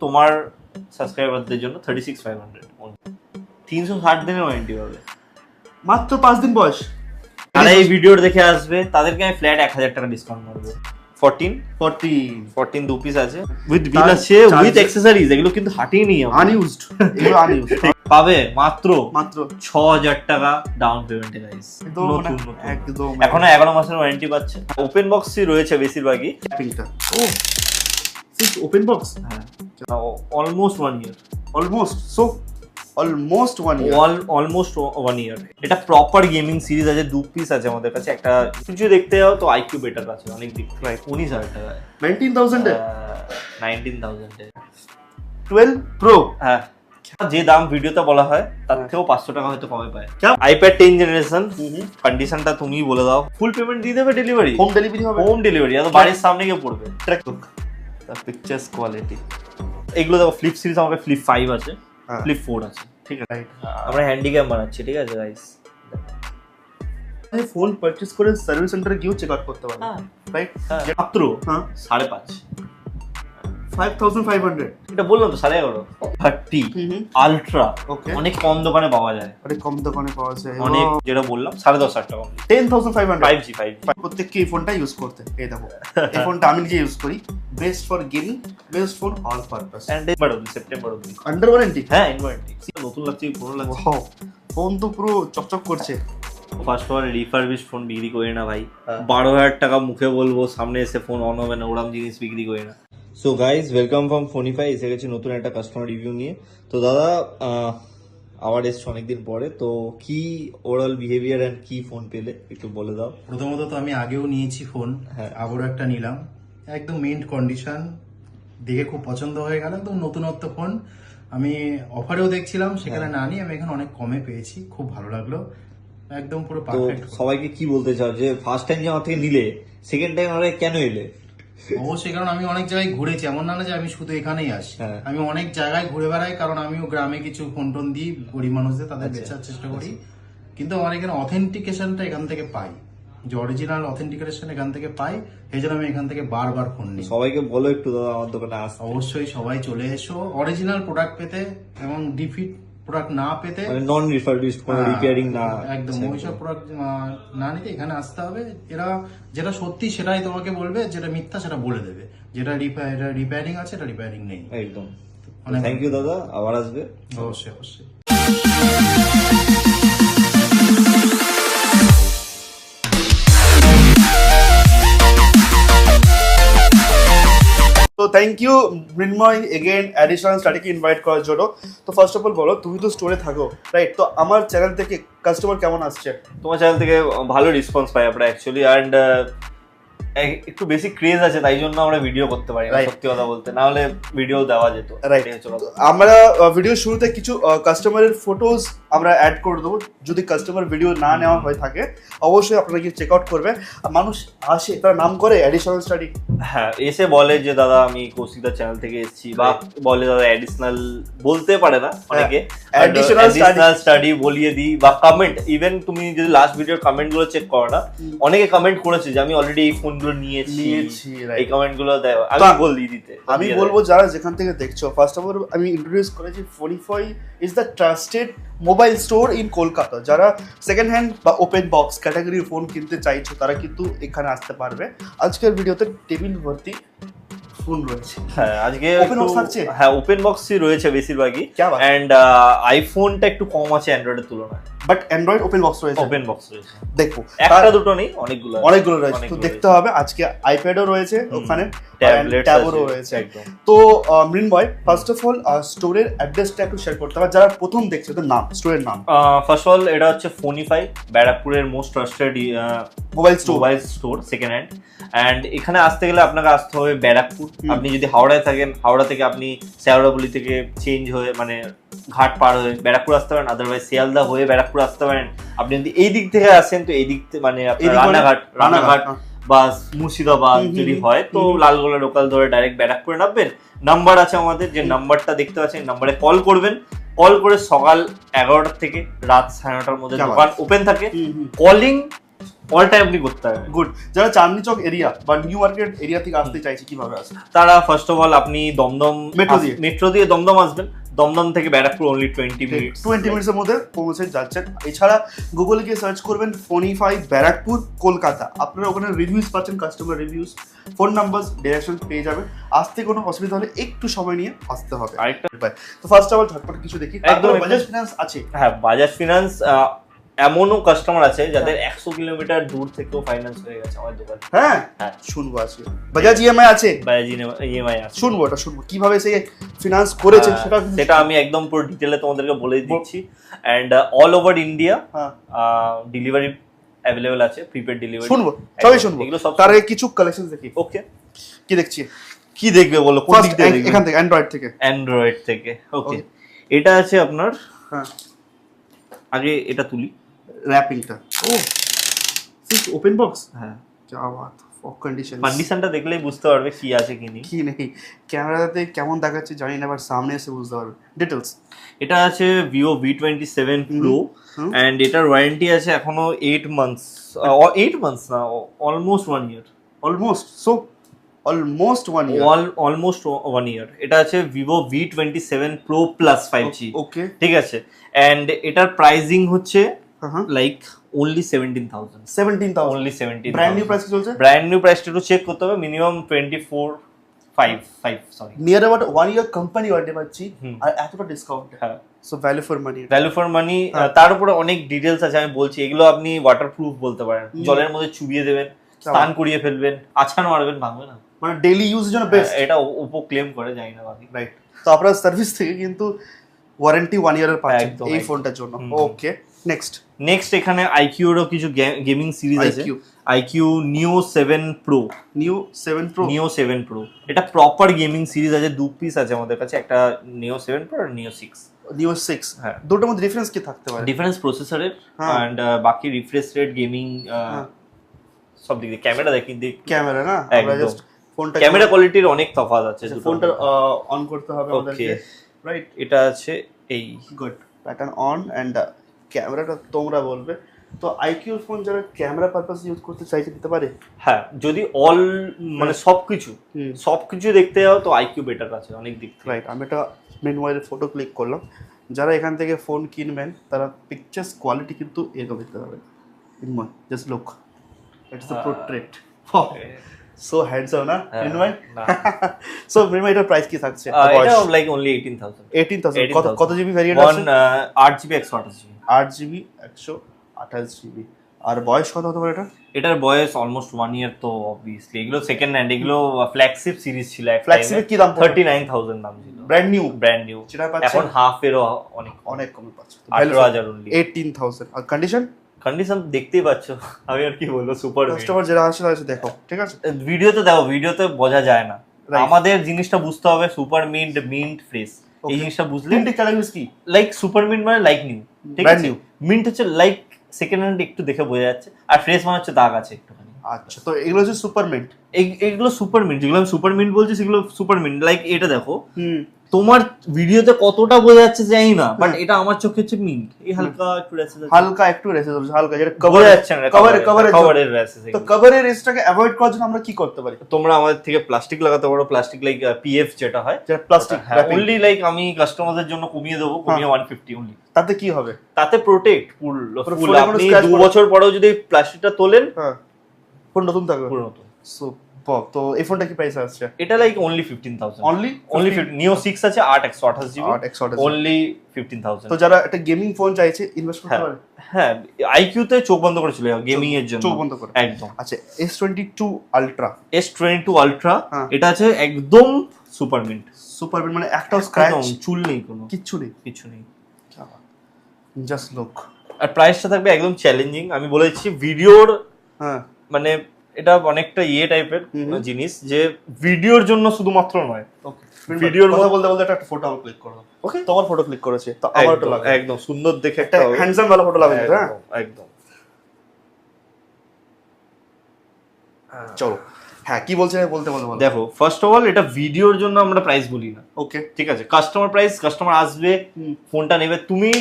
তোমার সাবস্ক্রাইবারদের জন্য 36,500 360 দিনের ওয়ারেন্টি পাবে মাত্র 5 দিন বয়স। যারা এই ভিডিও দেখে আসবে তাদেরকে আমি ফ্ল্যাট 1,000 টাকা ডিসকাউন্ট করবো। 14 দু পিস আছে উইথ বিল আছে উইথ অ্যাকসেসরিজ, এগুলো কিন্তু হাঁটিয়ে নিয়ে আনইউজড, এগুলো আনইউজড পাবে মাত্র 6,000 টাকা ডাউন পেমেন্টে গাইস। একদম এখনো 11 মাসের ওয়ারেন্টি পাচ্ছে। ওপেন বক্সই রয়েছে বেশিরভাগই। পিংটা ও ওপেন বক্স, হ্যাঁ অলমোস্ট 1 ইয়ার, অলমোস্ট 1 ইয়ার, অলমোস্ট 1 ইয়ার। এটা প্রপার গেমিং সিরিজ আছে, দু পিস আছে আমাদের কাছে। একটা কিছু দেখতে যাও তো আইকিউ বেটার আছে অনেক দিক থেকে। 19,000 টাকায় 19,000 এ 19,000 এ 12 প্রো। হ্যাঁ, যে দাম ভিডিওতে বলা হয় তার থেকেও 500 টাকা হয়তো কমে পায়। আইপ্যাড 10 জেনারেশন, কন্ডিশনটা তুমিই বলে দাও। ফুল পেমেন্ট দিয়ে দেবে, ডেলিভারি হোম ডেলিভারি হবে। হোম ডেলিভারি, আর বাড়ির সামনে গিয়ে পড়বে। Track look, the pictures quality. এগুলো দেখো, ফ্লিপ সিরিজ আমাকে ফ্লিপ 5 আছে, ফ্লিপ 4 আছে, ঠিক আছে। আমরা হ্যান্ডিক্যাম বানাচ্ছি, ঠিক আছে গাইস। ফোন পারচেজ করে সার্ভিস সেন্টারে গিয়েও চেক আউট করতে পারবে, রাইট? মাত্র 5.5 5,500। এটা বললাম তো 11.5 30 আলট্রা অনেক কম দোকানে পাওয়া যায়, অনেক কম দোকানে পাওয়া যায়, অনেক, যেটা বললাম 10,500 টাকা। 10,500 5G প্রত্যেককে এই ফোনটা ইউজ করতে। এই দেখো, এই ফোনটা আমি নিজে ইউজ করি। Best for gaming, best for all purpose. And September অবধি আন্ডার ওয়ারেন্টি। হ্যাঁ, ইন ওয়ারেন্টি। নতুন লাগছে, পুরো লাগছে। ফোন তো পুরো চকচক করছে। First of all refurbish phone বিক্রি করি না ভাই। 12,000 টাকা মুখে বলবো, সামনে এসে ফোন অন হবে না, ওরকম জিনিস বিক্রি করি না। So guys, welcome from Phonify. এসে গেছি নতুন একটা কাস্টমার রিভিউ নিয়ে। তো দাদা আবার এসছো অনেকদিন পরে, তো কি ওভারঅল বিহেভিয়ার এন্ড কি ফোন পেলে একটু বলে দাও। প্রথমত তো আমি আগেও নিয়েছি ফোন, আবারও একটা নিলাম, একদম মিন্ট কন্ডিশন, দেখে খুব পছন্দ হয়ে গেল। একদম নতুনত্ব ফোন। আমি অফারেও দেখছিলাম, সেখানে না নিয়ে আমি এখন অনেক কমে পেয়েছি, খুব ভালো লাগলো, একদম পুরো পারফেক্ট। সবাইকে কি বলতে চাও যে ফার্স্ট টাইম যে আমার থেকে নিলে, সেকেন্ড টাইম আমরা কেন এলে? অবশ্যই, কারণ আমি অনেক জায়গায় ঘুরেছি, এমন না যে আমি শুধু এখানেই আসি। আমি অনেক জায়গায় ঘুরে বেড়াই, কারণ আমিও গ্রামে কিছু ফোন টোন দিই গরিব মানুষদের, তাদের বেচার চেষ্টা করি। কিন্তু আমার এখানে অথেন্টিকেশনটা এখান থেকে পাই, যে অরিজিনাল অথেন্টিকেশন এখান থেকে পাই, এই জন্য আমি এখান থেকে বারবার ফোন নিই। সবাইকে বলো একটু দাদা আমার দোকানে আসতে। অবশ্যই সবাই চলে এসো অরিজিনাল প্রোডাক্ট পেতে, এবং ডিফিট প্রোডাক্ট না পেতে, নন রিফারবিশড, কোনো রিপেয়ারিং না, একদম ওইসব প্রোডাক্ট না নিতে এখানে আসতে হবে। এরা যেটা সত্যি সেটাই তোমাকে বলবে, যেটা মিথ্যা সেটা বলে দেবে, যেটা রিপেয়ারিং আছে এটা রিপেয়ারিং নেই। একদম। থ্যাংক ইউ দাদা, আবার আসবে। অবশ্যই অবশ্যই। তো thank you Mrinmoy again additional স্টাডিকে ইনভাইট করার জন্য। তো ফার্স্ট অফ অল বলো, তুমি তো স্টোরে থাকো, রাইট? তো আমার চ্যানেল থেকে কাস্টমার কেমন আসছে? তোমার চ্যানেল থেকে ভালো রেসপন্স পাই আমরা অ্যাকচুয়ালি, অ্যান্ড একটু বেশি ক্রেজ আছে, তাই জন্য আমরা ভিডিও করতে পারি না, সত্যি কথা বলতে, না হলে ভিডিও দেওয়া যেত। রাইট, আমরা ভিডিও শুরুতে কিছু কাস্টমারের ফটোজ আমরা অ্যাড করে দেবো। যদি কাস্টমার ভিডিও না নেওয়া হয়ে থাকে অবশ্যই আপনারা গিয়ে চেক আউট করবে। মানুষ আসে, তারা নাম করে অ্যাডিশনাল স্টাডি, হ্যাঁ, এসে বলে যে দাদা আমি কৌশিকদার চ্যানেল থেকে এসেছি, বা বলে দাদা অ্যাডিশনাল, বলতে পারে না অনেকে, অ্যাডিশনাল স্টাডি বলিয়ে দিই, বা কমেন্ট। ইভেন তুমি যদি লাস্ট ভিডিওর কমেন্ট গুলো চেক করো না, অনেকে কমেন্ট করেছে যে আমি অলরেডি এই ফোন গুলো নিয়েছি, এই কমেন্ট গুলো দেয়, আমি বলি দিতে। আমি বলবো যারা যেখান থেকে দেখছো, ফার্স্ট অফ অল আমি ইন্ট্রোডিউস করেছি Phonify is the trusted mobile store in Kolkata. যারা সেকেন্ড হ্যান্ড বা ওপেন বক্স ক্যাটাগরির ফোন কিনতে চাইছো তারা কিন্তু এখানে আসতে পারবে। আজকের ভিডিওতে টেবিল ভর্তি ফোন রয়েছে। হ্যাঁ, আজকে ওপেন বক্স থাকছে। হ্যাঁ, ওপেন বক্সই রয়েছে বেশিরভাগই, এন্ড আইফোনটা একটু কম আছে অ্যান্ড্রয়েডের তুলনায়, বাট অ্যান্ড্রয়েড ওপেন বক্স রয়েছে। ওপেন বক্স রয়েছে, দেখো একটা দুটো নেই, অনেকগুলো রয়েছে। তো দেখতে হবে, আজকে আইপ্যাডও রয়েছে ওখানে, ট্যাবও রয়েছে। তো মৃন্ময়, ফার্স্ট অফ অল স্টোরের অ্যাড্রেসটা একটু শেয়ার করতে হবে যারা প্রথম দেখছে, ওদের নাম, স্টোরের নাম। ফার্স্ট অফ অল এটা হচ্ছে ফোনিফাই, ব্যারাকপুরের most trusted mobile store second hand. And এখানে আসতে গেলে আপনাকে আসতে হবে ব্যারাকপুর। আপনি যদি হাওড়ায় থাকেন, হাওড়া থেকে আপনি শেওড়াফুলি থেকে চেঞ্জ হয়ে, মানে ঘাট পার হয়ে ব্যারাকপুর আসতে পারেন, আদারওয়াইজ শিয়ালদা হয়ে ব্যারাকপুর আসতে পারেন। আপনি যদি এই দিক থেকে আসেন, তো এই দিক থেকে মানে রানাঘাট বা মুর্শিদাবাদ যদি হয়, তো লালগোলা লোকাল ধরে ডাইরেক্ট ব্যারাকপুরে নামবেন। নাম্বার আছে আমাদের, যে নাম্বারটা দেখতে পাচ্ছেন, নাম্বারে কল করবেন। কল করে সকাল 11টা থেকে রাত 9:30টার মধ্যে দোকান ওপেন থাকে। কলিং অল টাইম আপনি করতে পারবেন। গুড। যারা চাঁদনি চক এরিয়া বা নিউ মার্কেট এরিয়া থেকে আসতে চাইছে কিভাবে আসবে? তারা ফার্স্ট অফ অল আপনি দমদম মেট্রো দিয়ে দমদম আসবেন, দমদম থেকে ব্যারাকপুর অনলি 20 মিনিটস। 20 মিনিটসের মধ্যে পৌঁছে যাচ্ছেন। এছাড়া গুগলে গিয়ে সার্চ করবেন ফোনিফাই ব্যারাকপুর কলকাতা, আপনারা ওখানে রিভিউজ পাচ্ছেন, customer reviews, phone number, direction পেয়ে যাবেন। আসতে কোনো অসুবিধা হলে একটু সময় নিয়ে আসতে হবে। আরেকটা তো ফার্স্ট অফ অল ঝটপট কিছু দেখি। একদম, বাজাজ ফিনান্স আছে। হ্যাঁ, বাজাজ ফিনান্স এমনও কাস্টমার আছে যাদের 100 কিলোমিটার দূর থেকেও ফাইন্যান্স হয়ে গেছে আমার দোকানে। হ্যাঁ হ্যাঁ, শুনবো আজকে। বাজাজ ইএমআই আছে, বাজাজ ইএমআই আছে। শুনবো এটা, শুনবো কিভাবে সে ফিনান্স করেছে সেটা আমি একদম পুরো ডিটেলে তোমাদেরকে বলে দিচ্ছি। এন্ড অল ওভার ইন্ডিয়া হ্যাঁ ডেলিভারি অ্যাভেলেবল আছে, প্রিপেড ডেলিভারি। শুনবো, সবই শুনবো। এগুলো সব তার আগে কিছু কালেকশন দেখি। ওকে, কি দেখছি? কি দেখবে বলো, কোন দিক থেকে দেখবে? এখান থেকে অ্যান্ড্রয়েড থেকে। অ্যান্ড্রয়েড থেকে, ওকে। এটা আছে আপনার, হ্যাঁ আগে এটা তুলি, র‍্যাপিংটা। ও সিক্স ওপেন বক্স। হ্যাঁ, যা বাত, ফর কন্ডিশন। কন্ডিশনটা দেখলেই বুঝতে পারবে কি আছে কি নেই। কি নেই, ক্যামেরাতে কেমন দেখাচ্ছে জানি না, বাট সামনে এসে বুঝতে পারবে। ডিটেলস। এটা আছে Vivo V27 Pro এন্ড এটার ওয়ারেন্টি আছে এখনো 8 মান্থস, 8 মান্থস না, অলমোস্ট 1 ইয়ার। অলমোস্ট, সো অলমোস্ট 1 ইয়ার। অলমোস্ট 1 ইয়ার। এটা আছে Vivo V27 Pro Plus 5G। ওকে, ঠিক আছে, এন্ড এটার প্রাইসিং হচ্ছে হ্যাঁ like only 17,000। 17,000 only 17,000। Brand new price কি চলছে? ব্র্যান্ড নিউ প্রাইসটা একটু চেক করতে হবে, minimum 24.5 sorry, near about 1 year company warranty পাচ্ছি, হুম। আর এতটা ডিসকাউন্ট। হ্যাঁ, so value for money. Value for money. তার উপরে অনেক ডিটেলস আছে, আমি বলছি এগুলো আপনি ওয়াটারপ্রুফ বলতে পারেন। জলের মধ্যে চুবিয়ে দেবেন, স্নান করিয়ে ফেলবেন, আছাড় মারবেন, ভাঙবে না। মানে ডেইলি ইউজের জন্য বেস্ট। এটা ওপো ক্লেম করে, জানি না বাকি। রাইট। তো আপনার সার্ভিস থেকে কিন্তু ওয়ারেন্টি 1 ইয়ারের পাচ্ছেন একদম, এই একদম। ফোনটার জন্য। ওকে, নেক্সট। নেক্সট এখানে আইকিউরও কিছু গেমিং সিরিজ আছে। IQ। আইকিউ নিও 7 প্রো। New 7 pro. নিও 7 প্রো এটা প্রপার গেমিং সিরিজ আছে, 2 পিস আছে আমাদের কাছে, একটা নিও 7 প্রো আর নিও 6। নিউ 6। হ্যাঁ, দুটোর মধ্যে ডিফারেন্স কি থাকতে পারে? ডিফারেন্স প্রসেসরের হ্যাঁ। এন্ড বাকি রিফ্রেশ রেট, গেমিং, সব দিক দিয়ে। ক্যামেরা দেখি, ক্যামেরা না, আমরা একদম। জাস্ট ফোনটা, ক্যামেরা কোয়ালিটির অনেক তফাৎ আছে দুটোর ফোনটা মধ্যে। অন করতে হবে আমাদেরকে। Okay. রাইট, এটা আছে এই গুড। প্যাটার্ন অন এন্ড ক্যামেরাটা তোমরা বলবে। তো আইকিউ ফোন যারা ক্যামেরা পারপাস ইউজ করতে চাইছে দিতে পারে। হ্যাঁ, যদি মানে সবকিছু দেখতে যাও তো আইকিউ বেটার আছে অনেক দিক থেকে। রাইট, আমি একটা মেনুয়ারের ফটো ক্লিক করলাম। যারা এখান থেকে ফোন কিনবেন তারা পিকচার্স কোয়ালিটি কিন্তু এরকম দেখতে পাবেন। Just look, it's a portrait. So handsome না মিনময়? না, সো মিনময় এটার প্রাইস কি থাকছে? এটা লাইক অনলি 18,000। 18,000। কত জিবি ভ্যারিয়েন্ট আছে? 8GB 128GB। 8GB 128GB। আর বয়স কত হতে পারে এটা? এটার বয়স অলমোস্ট 1 ইয়ার। তো অবভিয়াসলি এগুলো সেকেন্ড হ্যান্ড, এগুলো ফ্ল্যাগশিপ সিরিজ ছিল। ফ্ল্যাগশিপের কি দাম? 39,000 দাম ছিল। ব্র্যান্ড নিউ যেটা পাচ্ছেন এখন হাফ এরও অনেক কমে পাচ্ছে। 18,000 অনলি। 18,000। আর কন্ডিশন দেখতেই পাচ্ছ, আমি আর কি বলবো, সুপার। কাস্টমার যারা আসে তারা এসে দেখো, ঠিক আছে? ভিডিওতে দেখো, ভিডিওতে বোঝা যায় না। Right. আমাদের জিনিসটা বুঝতে হবে, সুপার মিন্ট ফ্রেশ। এই জিনিসটা বুঝলে তিনটে ক্যাটাগরিজ কি? লাইক সুপার মিন্ট মানে লাইক নিউ, ঠিক Brand আছে? new। মিন্ট হচ্ছে লাইক সেকেন্ড হ্যান্ড, একটু দেখে বোঝা যাচ্ছে। আর ফ্রেশ মানে হচ্ছে দাগ আছে একটুখানি। আচ্ছা, তো এগুলো হচ্ছে সুপার মিন্ট। এইগুলো সুপার মিন্ট, যেগুলো আমি সুপার মিন্ট বলছি সেগুলো সুপার মিন্ট। লাইক এটা দেখো, হুম। তোমার ভিডিওতে কতটা বোঝা যাচ্ছে জানি না, বাট এটা আমার চোখে হচ্ছে মিন্ট। এই হালকা একটু রেসেস আছে, হালকা একটু রেসেস আছে, হালকা, যেটা বোঝা কভার যাচ্ছে না। কভারের রেসেস। তো কভারের রেসটাকে অ্যাভয়েড করার জন্য আমরা কি করতে পারি? তোমরা আমাদের থেকে প্লাস্টিক লাগাতে পারো, প্লাস্টিক লাইক পিএফ যেটা হয়, যেটা প্লাস্টিক অনলি লাইক আমি কাস্টমারদের জন্য কমিয়ে দেবো, কমিয়ে 150 অনলি। তাতে কি হবে? তাতে প্রোটেক্ট ফুল। phone এ কোনো আপনি scratch 2 পড়ে? বছর পরেও যদি প্লাস্টিকটা তোলেন, হ্যাঁ, ফোন নতুন থাকবে। পুরো নতুন। সুপার। তো এই ফোনটা কি প্রাইস আসছে? এটা লাইক অনলি 15,000। অনলি অনলি নিও 6 আছে 8/128GB, 8/128GB। অনলি 15,000। তো যারা একটা গেমিং ফোন চাইছে ইনভেস্ট করতে পারে? হ্যাঁ, আইকিউ তে চোখ বন্ধ করে চলে যাও গেমিং এর জন্য। চোখ বন্ধ করে একদম। আচ্ছা, S22 আলট্রা। S22 আলট্রা, হ্যাঁ। এটা আছে একদম সুপার মিন্ট। সুপার মিন্ট মানে একটাও স্ক্র্যাচ, চুল নেই, কোনো কিচ্ছু নেই। কিছু নেই। Just look. আর প্রাইসটা থাকবে একদম চ্যালেঞ্জিং। আমি বলেছি ভিডিওর, হ্যাঁ, মানে এটা অনেকটা টাইপের জিনিস, যে ভিডিওর জন্য শুধুমাত্র নয়। ওকে। ভিডিওর কথা বলতে বলতে একটা ফটো আমি ক্লিক করলাম। ওকে, তোমার ফটো ক্লিক করেছে, তো আমার একটা লাগে। একদম সুন্দর দেখে একটা হ্যান্ডসাম वाला ফটো লাগবে। হ্যাঁ, একদম। চলো। হ্যাঁ, কি বলছেন বলতে বলতে বলো। দেখো, ফার্স্ট অফ অল এটা ভিডিওর জন্য আমরা প্রাইস বলি না, ওকে, ঠিক আছে? কাস্টমার প্রাইস, কাস্টমার আসবে, ফোনটা নেবে। তুমি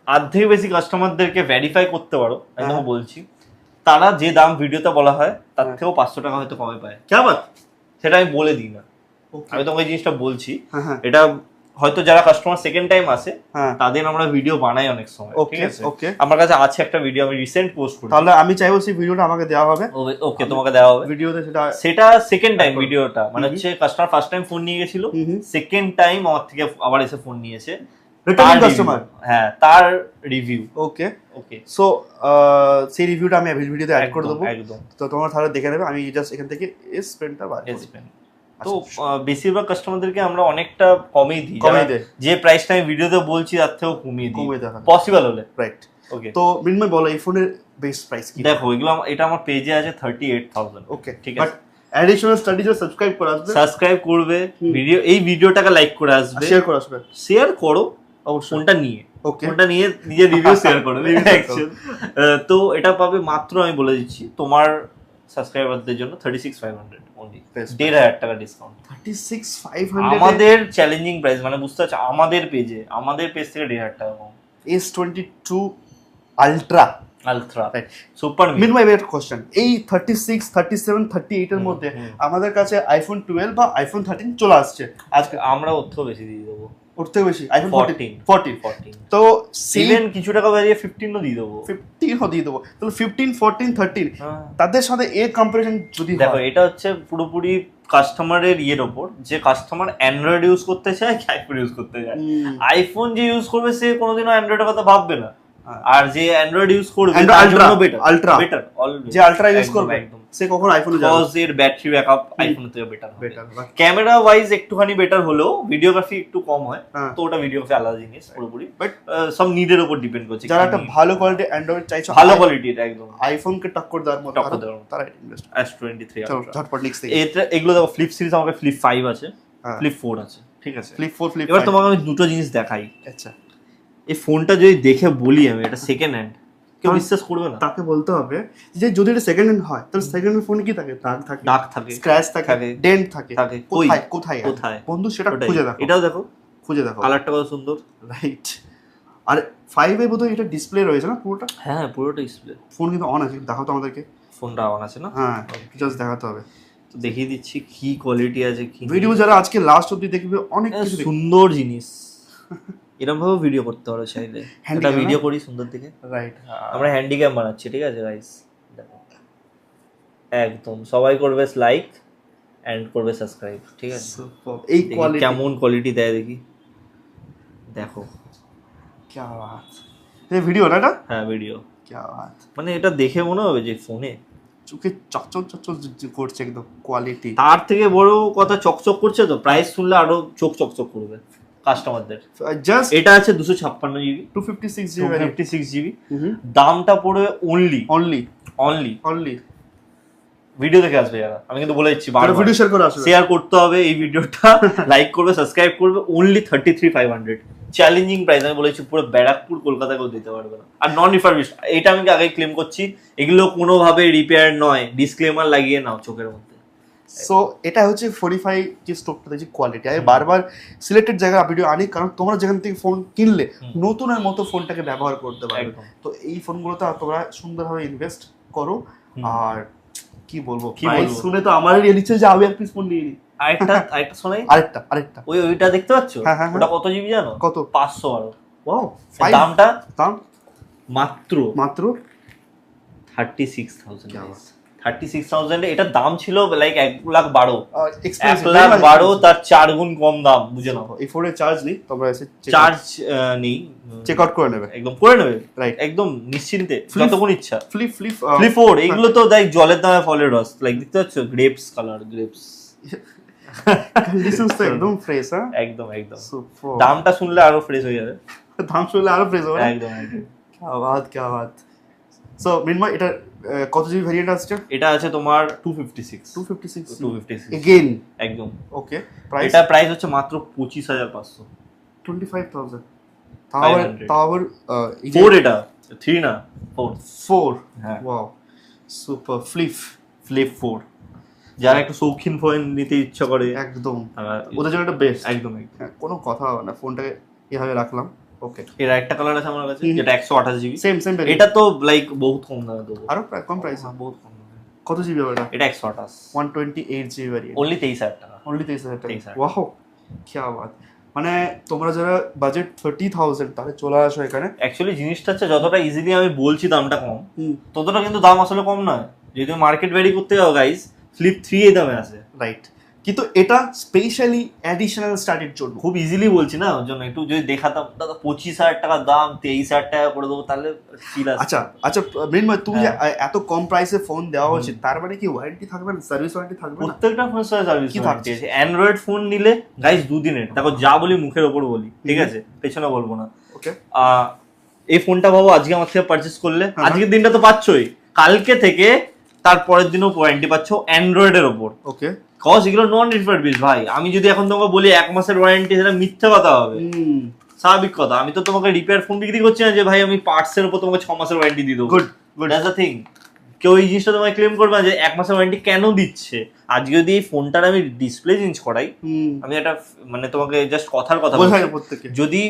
অর্ধেক বেশি কাস্টমারদেরকে ভেরিফাই করতে পারো, একদম বলছি। তারা যে দাম ভিডিওতে বলা হয় তার থেকেও 500 টাকা হয়তো কমে পায়। কেমন সেটা আমি বলে দিই না, আমি তোমাকে এই জিনিসটা বলছি। এটা হয়তো যারা কাস্টমার সেকেন্ড টাইম আসে তাদের আমরা ভিডিও বানাই অনেক সময়, ঠিক আছে? আমার কাছে আছে একটা ভিডিও আমি রিসেন্ট পোস্ট করি, তাহলে আমি চাইবো সেই ভিডিওটা আমাকে দেওয়া হবে। ওকে, তোমাকে দেওয়া হবে ভিডিওতে। সেটা সেকেন্ড টাইম ভিডিওটা, মানে হচ্ছে কাস্টমার ফার্স্ট টাইম ফোন নিয়ে গেছিল, সেকেন্ড টাইম আমার থেকে আবার এসে ফোন নিয়েছে, রিটার্নিং কাস্টমার। হ্যাঁ, তার রিভিউ। ওকে ওকে, সো সেই রিভিউটা আমি ভিডিওতে অ্যাড করে দেবো, একদম। তো তোমরা তাহলে দেখে নেবে। আমি জাস্ট এখান থেকে এস পেনটা বার করি। তো বেশিরভাগ কাস্টমারদেরকে আমরা অনেকটা কমেই দিই, কমেই দেয়। যে প্রাইসটা আমি ভিডিওতে বলছি তার থেকেও কমিয়ে দিই দেখা পসিবল হলে। রাইট। ওকে, তো মিনময় বলো এই ফোনের বেস্ট প্রাইস কি? দেখো এগুলো এটা আমার পেজে আছে 38,000। ওকে, ঠিক বাট আছে, অ্যাডিশনাল স্টাডিজ সাবস্ক্রাইব করে আসবে, সাবস্ক্রাইব করবে, এই ভিডিওটাকে লাইক করে আসবে, শেয়ার করে আসবে, শেয়ার করো অবশ্যই ফোনটা নিয়ে। ওকে, ফোনটা নিয়ে নিজের রিভিউ শেয়ার করবে। তো এটা পাবে মাত্র, আমি বলে দিচ্ছি তোমার সাবস্ক্রাইবারদের জন্য 36,500 অনলি, 1,500 টাকা ডিসকাউন্ট। 36,500 আমাদের চ্যালেঞ্জিং প্রাইস, মানে বুঝতে পারছো, আমাদের পেজ থেকে 1,500 টাকা কম। S22 ultra ultra super. মিনময় একটা কোশ্চেন, এই 36, 37, 38 এর মধ্যে আমাদের কাছে আইফোন 12 বা আইফোন 13 চলে আসছে আজকে, আমরা ওর থেকেও বেশি দিয়ে দেবো, ওর থেকে বেশি আইফোন 14। তো ইভেন কিছু টাকা বাড়িয়ে 15ও দিয়ে দেবো, 15ও দিয়ে দেবো। তাহলে 15, 14, 13 তাদের সাথে এর কম্পারিজন যদি দেখো, এটা হচ্ছে পুরোপুরি কাস্টমারের ইয়ের ওপর, যে কাস্টমার অ্যান্ড্রয়েড ইউজ করতে চায় কি আইফোন ইউজ করতে চায়। আইফোন যে ইউজ করবে সে কোনোদিনও অ্যান্ড্রয়েডের কথা ভাববে না, আর যে অ্যান্ড্রয়েড ইউজ করবে আলট্রা যে আলট্রা ইউজ করবে সে কখনো আইফোনে যাবে, কজ এর ব্যাটারি ব্যাকআপ আইফোনের থেকে বেটার। ক্যামেরা ওয়াইজ একটুখানি বেটার হলেও ভিডিওগ্রাফি একটু কম হয়, তো ওটা ভিডিওগ্রাফি আলাদা জিনিস পুরোপুরি, বাট সব নিডের উপর ডিপেন্ড করছে। যারা একটা ভালো কোয়ালিটি অ্যান্ড্রয়েড চাইছে, ভালো কোয়ালিটির একদম আইফোন কে টক্কর দেওয়ার মতো, তারা ইনভেস্ট S23 ঝটপট নেক্সট থেকে। এগুলো দেখো, ফ্লিপ সিরিজ আমাকে ফ্লিপ 5 আছে, ফ্লিপ 4 আছে, ঠিক আছে। Flip 4, flip 5। এবার তোমাকে আমি দুটো জিনিস দেখাই। আচ্ছা, এই ফোনটা যদি দেখে বলি আমি এটা সেকেন্ড হ্যান্ড, কেউ বিশ্বাস করবে না। তাকে বলতে হবে যে যদি এটা সেকেন্ড হ্যান্ড হয় তাহলে সেকেন্ড হ্যান্ড ফোনে কি থাকে? দাগ থাকে, স্ক্র্যাচ থাকে, ডেন্ট থাকে, কোথায় বন্ধু সেটা খুঁজে দেখো। এটাও দেখো, খুঁজে দেখো, কালারটা কত সুন্দর, রাইট। আর 5 এ বোধহয় এটা ডিসপ্লে রয়েছে না পুরোটা? হ্যাঁ, পুরোটা ডিসপ্লে। ফোন কিন্তু অন আছে, দেখাও তো আমাদেরকে। ফোনটা অন আছে না? হ্যাঁ, জাস্ট দেখাতে হবে। তো দেখিয়ে দিচ্ছি কি কোয়ালিটি আছে, কি ভিডিও যারা আজকে লাস্ট অবধি দেখবে অনেক কিছু সুন্দর জিনিস। এরকম ভাবে ভিডিও করতে পারো চাইলে, একটা ভিডিও করি সুন্দর দিকে, রাইট। আমরা হ্যান্ডিক্যাম বানাচ্ছি, ঠিক আছে গাইস? দেখো একদম সবাই করবে লাইক এন্ড করবে সাবস্ক্রাইব, ঠিক আছে? এই কোয়ালিটি কেমন কোয়ালিটি দেয় দেখি, দেখো কি বাত। এই ভিডিও না এটা? হ্যাঁ, ভিডিও। কি বাত, মানে এটা দেখে মনে হবে যে ফোনে চোখে চকচক করছে একদম কোয়ালিটি। তার থেকে বড় কথা চকচক করছে, তো প্রাইস শুনলে আরো চোখ চকচক করবে কাস্টমারদের। জাস্ট এটা আছে 256 জিবি, 256 জিবি। দামটা পড়বে অনলি ভিডিও দেখে আসবে যারা, আমি কিন্তু বলে দিচ্ছি, ভিডিও শেয়ার করে আসবে, শেয়ার করতে হবে এই ভিডিওটা, লাইক করবে, সাবস্ক্রাইব করবে, অনলি 33,500। চ্যালেঞ্জিং প্রাইস, আমি বলেছি পুরো ব্যারাকপুর কলকাতাকেও দিতে পারবে না। আর নন রিফারবিশড, এটা আমি আগে ক্লেম করছি, এগুলো কোনোভাবে রিপেয়ার নয়, ডিসক্লেমার লাগিয়ে নাও চোখের মধ্যে। সো এটা হচ্ছে 45 যে স্টকটা দেখছি কোয়ালিটি। আমি বারবার সিলেক্টেড জায়গা ভিডিও আনি, কারণ তোমরা যেখান থেকে ফোন কিনলে নতুনের মতো ফোনটাকে ব্যবহার করতে পারবে। তো এই ফোনগুলোতে তোমরা সুন্দরভাবে ইনভেস্ট করো। আর কি বলবো, শুনে তো আমারই রিয়েল ইচ্ছে যে আমি এক পিস ফোন নিয়ে নিই। আরেকটা শোনাই, আরেকটা ওইটা দেখতে পাচ্ছ? হ্যাঁ, ওটা কত জিবি জানো? কত? 512। ওয়াও, দাম মাত্র 36,000। এটার দাম ছিল লাইক 1,12,000, 1,12,000, তার 4 গুণ কম দাম, বুঝে নাও। এই ফোনে চার্জ নেই, তোমরা এসে চার্জ নেই, চেক আউট করে নেবে, একদম করে নেবে, রাইট, একদম নিশ্চিন্তে, যতক্ষণ ইচ্ছা। ফ্লিপ 4 এগুলো তো দেখ জলের দামে ফলের রস, লাইক দেখতে পাচ্ছ, গ্রেপস কালার, গ্রেপস কন্ডিশনস তো একদম ফ্রেশ। হ্যাঁ, একদম দামটা শুনলে আরো ফ্রেশ হয়ে যাবে, দাম শুনলে আরো ফ্রেশ হবে, একদম। কি বাত। সো মিনময় এটা কত জিবি ভেরিয়েন্ট আসছে? এটা আছে তোমার 256 এগেইন, একদম। ওকে, প্রাইস? এটা প্রাইস হচ্ছে মাত্র 25,500, 25,000। তাও 4, এটা 3 না 4। হ্যাঁ, ওয়াও, সুপার। ফ্লিপ 4 যারা একটু শৌখিন ফোন নিতে ইচ্ছা করে, একদম ওদের জন্য এটা বেস্ট, একদম। কোনো কথা হবে না। ফোনটাকে এভাবে রাখলাম, ওকে এর একটা কালার আছে আমার কাছে যেটা 128 জিবি। সেম এটা তো লাইক বহুত কম দামে দেবো, আরো কম প্রাইস, বহুত কম দামে। কত জিবি হবে এটা? এটা 128, 128 জিবি ভ্যারিয়েন্ট, অনলি 23,000 টাকা। অনলি 23,000 টাকা। 23,000 ওয়াও কি বাত, মানে তোমরা যারা বাজেট 30,000 তাহলে চলে আসো এখানে। অ্যাকচুয়ালি জিনিসটা হচ্ছে যতটা ইজিলি আমি বলছি দামটা কম, হুম ততটা কিন্তু দাম আসলে কম নয়। যদি মার্কেট ভ্যারি করতে যাও গাইস, ফ্লিপ 3 এই দামে আছে। রাইট, কিন্তু এটা স্পেশালি অ্যাডিশনাল স্টার্টের জন্য। খুব ইজিলি বলছি না, ওর জন্য একটু যদি দেখাতাম দাদা 25,000 টাকা দাম 23,000 টাকা করে দেবো, তাহলে ফিল আছে। আচ্ছা আচ্ছা মৃন্ময়, তুমি যে এত কম প্রাইসে ফোন দেওয়া হচ্ছে, তার মানে কি ওয়ারেন্টি থাকবে না, সার্ভিস ওয়ারেন্টি থাকবে না? প্রত্যেকটা ফোনের সাথে সার্ভিস কি ওয়ারেন্টি থাকছে? আছে। অ্যান্ড্রয়েড ফোন নিলে গাইস 2 দিনের, দেখো যা বলি মুখের ওপর বলি, ঠিক আছে, পেছনে বলবো না। ওকে এই ফোনটা ভাবো আজকে আমার থেকে পারচেস করলে, হ্যাঁ। আজকের দিনটা তো পাচ্ছই, কালকে থেকে তারপরের দিনও ওয়ারেন্টি পাচ্ছ অ্যান্ড্রয়েডের ওপর। ওকে কজ এগুলো নন রিফারবিশ ভাই। আমি যদি এখন তোমাকে বলি 1 মাসের ওয়ারেন্টি, সেটা মিথ্যে কথা হবে। স্বাভাবিক কথা, আমি তো তোমাকে রিপেয়ার ফোন বিক্রি করছি না যে ভাই আমি পার্টসের উপর তোমাকে 6 মাসের ওয়ারেন্টি দিয়ে দেবো। Good good, that's the thing. কেউ এই জিনিসটা তোমায় ক্লেম করবে না যে 1 মাসের ওয়ারেন্টি কেন দিচ্ছে। আজকে যদি এই ফোনটার আমি ডিসপ্লে চেঞ্জ করাই, আমি একটা মানে তোমাকে জাস্ট কথার কথা বোঝায় বলছি, প্রত্যেকে। যদি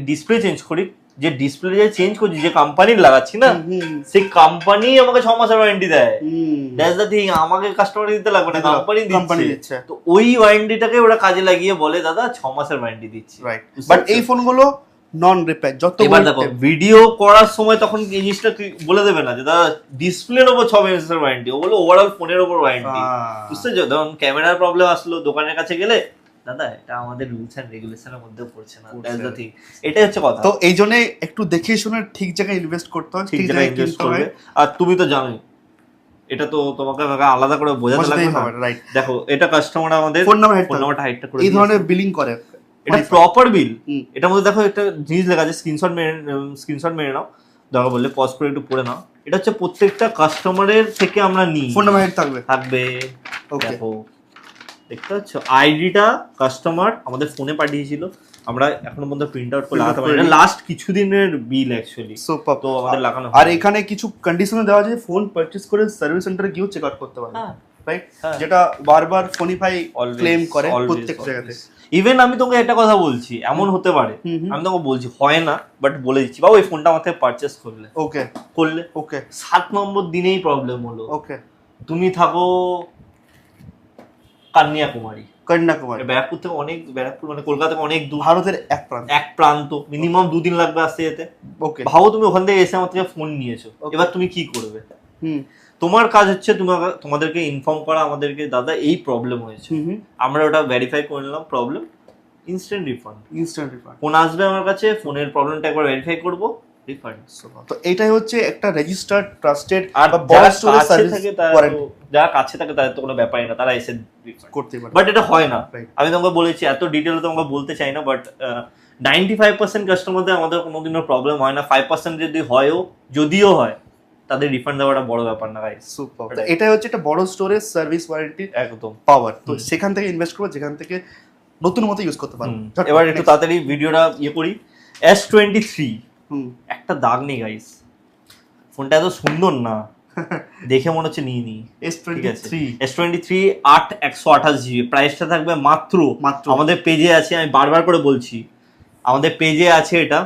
ডিসপ্লে চেঞ্জ করি, যে ডিসপ্লে যে চেঞ্জ করছি, যে কোম্পানির লাগাচ্ছি না, সেই কোম্পানি আমাকে 6 মাসের ওয়ারেন্টি দেয়। দ্যাটস দ্য থিং, আমাকে কাস্টমার দিতে লাগবে না, কোম্পানি দিচ্ছে। তো ওই ওয়ারেন্টিটাকে ওরা কাজে লাগিয়ে বলে দাদা 6 মাসের ওয়ারেন্টি দিচ্ছি। রাইট, বাট এই ফোনগুলো নন রিপেয়ার যত। এবার দেখো ভিডিও করার সময় তখন এই জিনিসটা বলে দেবে না যে দাদা ডিসপ্লের ওপর 6 মাসের ওয়ারেন্টি, ও বলে ওভারঅল ফোনের ওপর ওয়ারেন্টি। বুঝতে পারছো? ধরুন ক্যামেরার প্রবলেম আসলো, দোকানের কাছে গেলে দাদা এটা আমাদের রুলস এন্ড রেগুলেশনের মধ্যে পড়ছে না, দ্যাটস দ্য থিং। এটাই হচ্ছে কথা। তো এই জন্য একটু দেখে শুনে ঠিক জায়গায় ইনভেস্ট করতে হয়, ঠিক জায়গায় ইনভেস্ট করবে। আর তুমি তো জানোই, এটা তো তোমাকে আলাদা করে বোঝাতে লাগবে না। রাইট, দেখো এটা কাস্টমার আমাদের ফোন নাম্বারটা হাইডটা করে এই ধরনের বিলিং করে, এটা প্রপার বিল। এটার মধ্যে দেখো একটা জিনিস লেখা আছে, স্ক্রিনশট মেরে নাও, দরকার বললে পজ করে একটু পড়ে নাও। এটা হচ্ছে প্রত্যেকটা কাস্টমারের থেকে আমরা নিই, ফোন নাম্বার থাকবে। ওকে, দেখো দেখতে পাচ্ছ আইডিটা কাস্টমার আমাদের ফোনে পাঠিয়েছিল, আমরা এখনো পর্যন্ত প্রিন্ট আউট করে লাগাতে পারি না। লাস্ট কিছুদিনের বিল অ্যাকচুয়ালি, সুপার। তো আমাদের লাগানো। আর এখানে কিছু কন্ডিশনে দেওয়া আছে, ফোন পারচেজ করে সার্ভিস সেন্টারে গিয়েও চেক আউট করতে পারবে, রাইট? যেটা বারবার ফোনিফাই ক্লেম করে প্রত্যেক জায়গাতে। ইভেন আমি তোকে একটা কথা বলছি, এমন হতে পারে, আমি তোকে বলছি হয় না, বাট বলে দিচ্ছি, বাবু এই ফোনটা আমার থেকে পারচেস করলে, ওকে 7 নম্বর দিনেই প্রবলেম হলো, ওকে তুমি থাকো কন্যাকুমারী, ব্যারাকপুর থেকে অনেক, ব্যারাকপুর মানে কলকাতা থেকে অনেক দূর, ভারতের এক প্রান্ত, মিনিমাম 2 দিন লাগবে আসতে যেতে। ওকে, ভাবো তুমি ওখান থেকে এসে আমার থেকে ফোন নিয়েছো, এবার তুমি কি করবে? তোমার কাজ হচ্ছে তোমাদেরকে ইনফর্ম করা আমাদেরকে, দাদা এই প্রবলেম হয়েছে, আমরা ওটা ভেরিফাই করে নিলাম, প্রবলেম ইনস্ট্যান্ট রিফান্ড। ফোন আসবে আমার কাছে, ফোনের প্রবলেমটা একবার ভেরিফাই করব, রিফান্ড। তো এটাই হচ্ছে একটা রেজিস্টার্ড ট্রাস্টেড, আর যারা কাছে থাকে তাদের তো কোনো ব্যাপারই না, তারা এসে করতে পারে, বাট এটা হয় না। আমি তোমাকে বলেছি, এত ডিটেলে তোমাকে বলতে চাই না, বাট 95% কাস্টমারদের আমাদের কোনোদিনও প্রবলেম হয় না। 5% যদি হয়ও, যদিও হয়, তাদের রিফান্ড দেওয়াটা বড় ব্যাপার না গাইস। সুপার, এটাই হচ্ছে একটা বড় স্টোরেজ সার্ভিস ওয়ারেন্টি একদম পাওয়ার। তো সেখান থেকে ইনভেস্ট করবো, যেখান থেকে নতুন মতো ইউজ করতে পারবো। এবার একটু তাড়াতাড়ি ভিডিওটা করি। S23 একটা দাগ নেই গাইস, ফোনটা এত সুন্দর না, দেখে মনে হচ্ছে নিয়ে নি। S23 128GB, প্রাইসটা থাকবে মাত্র আমাদের পেজে আছে, আমি বারবার করে বলছি আমাদের পেজে আছে, এটা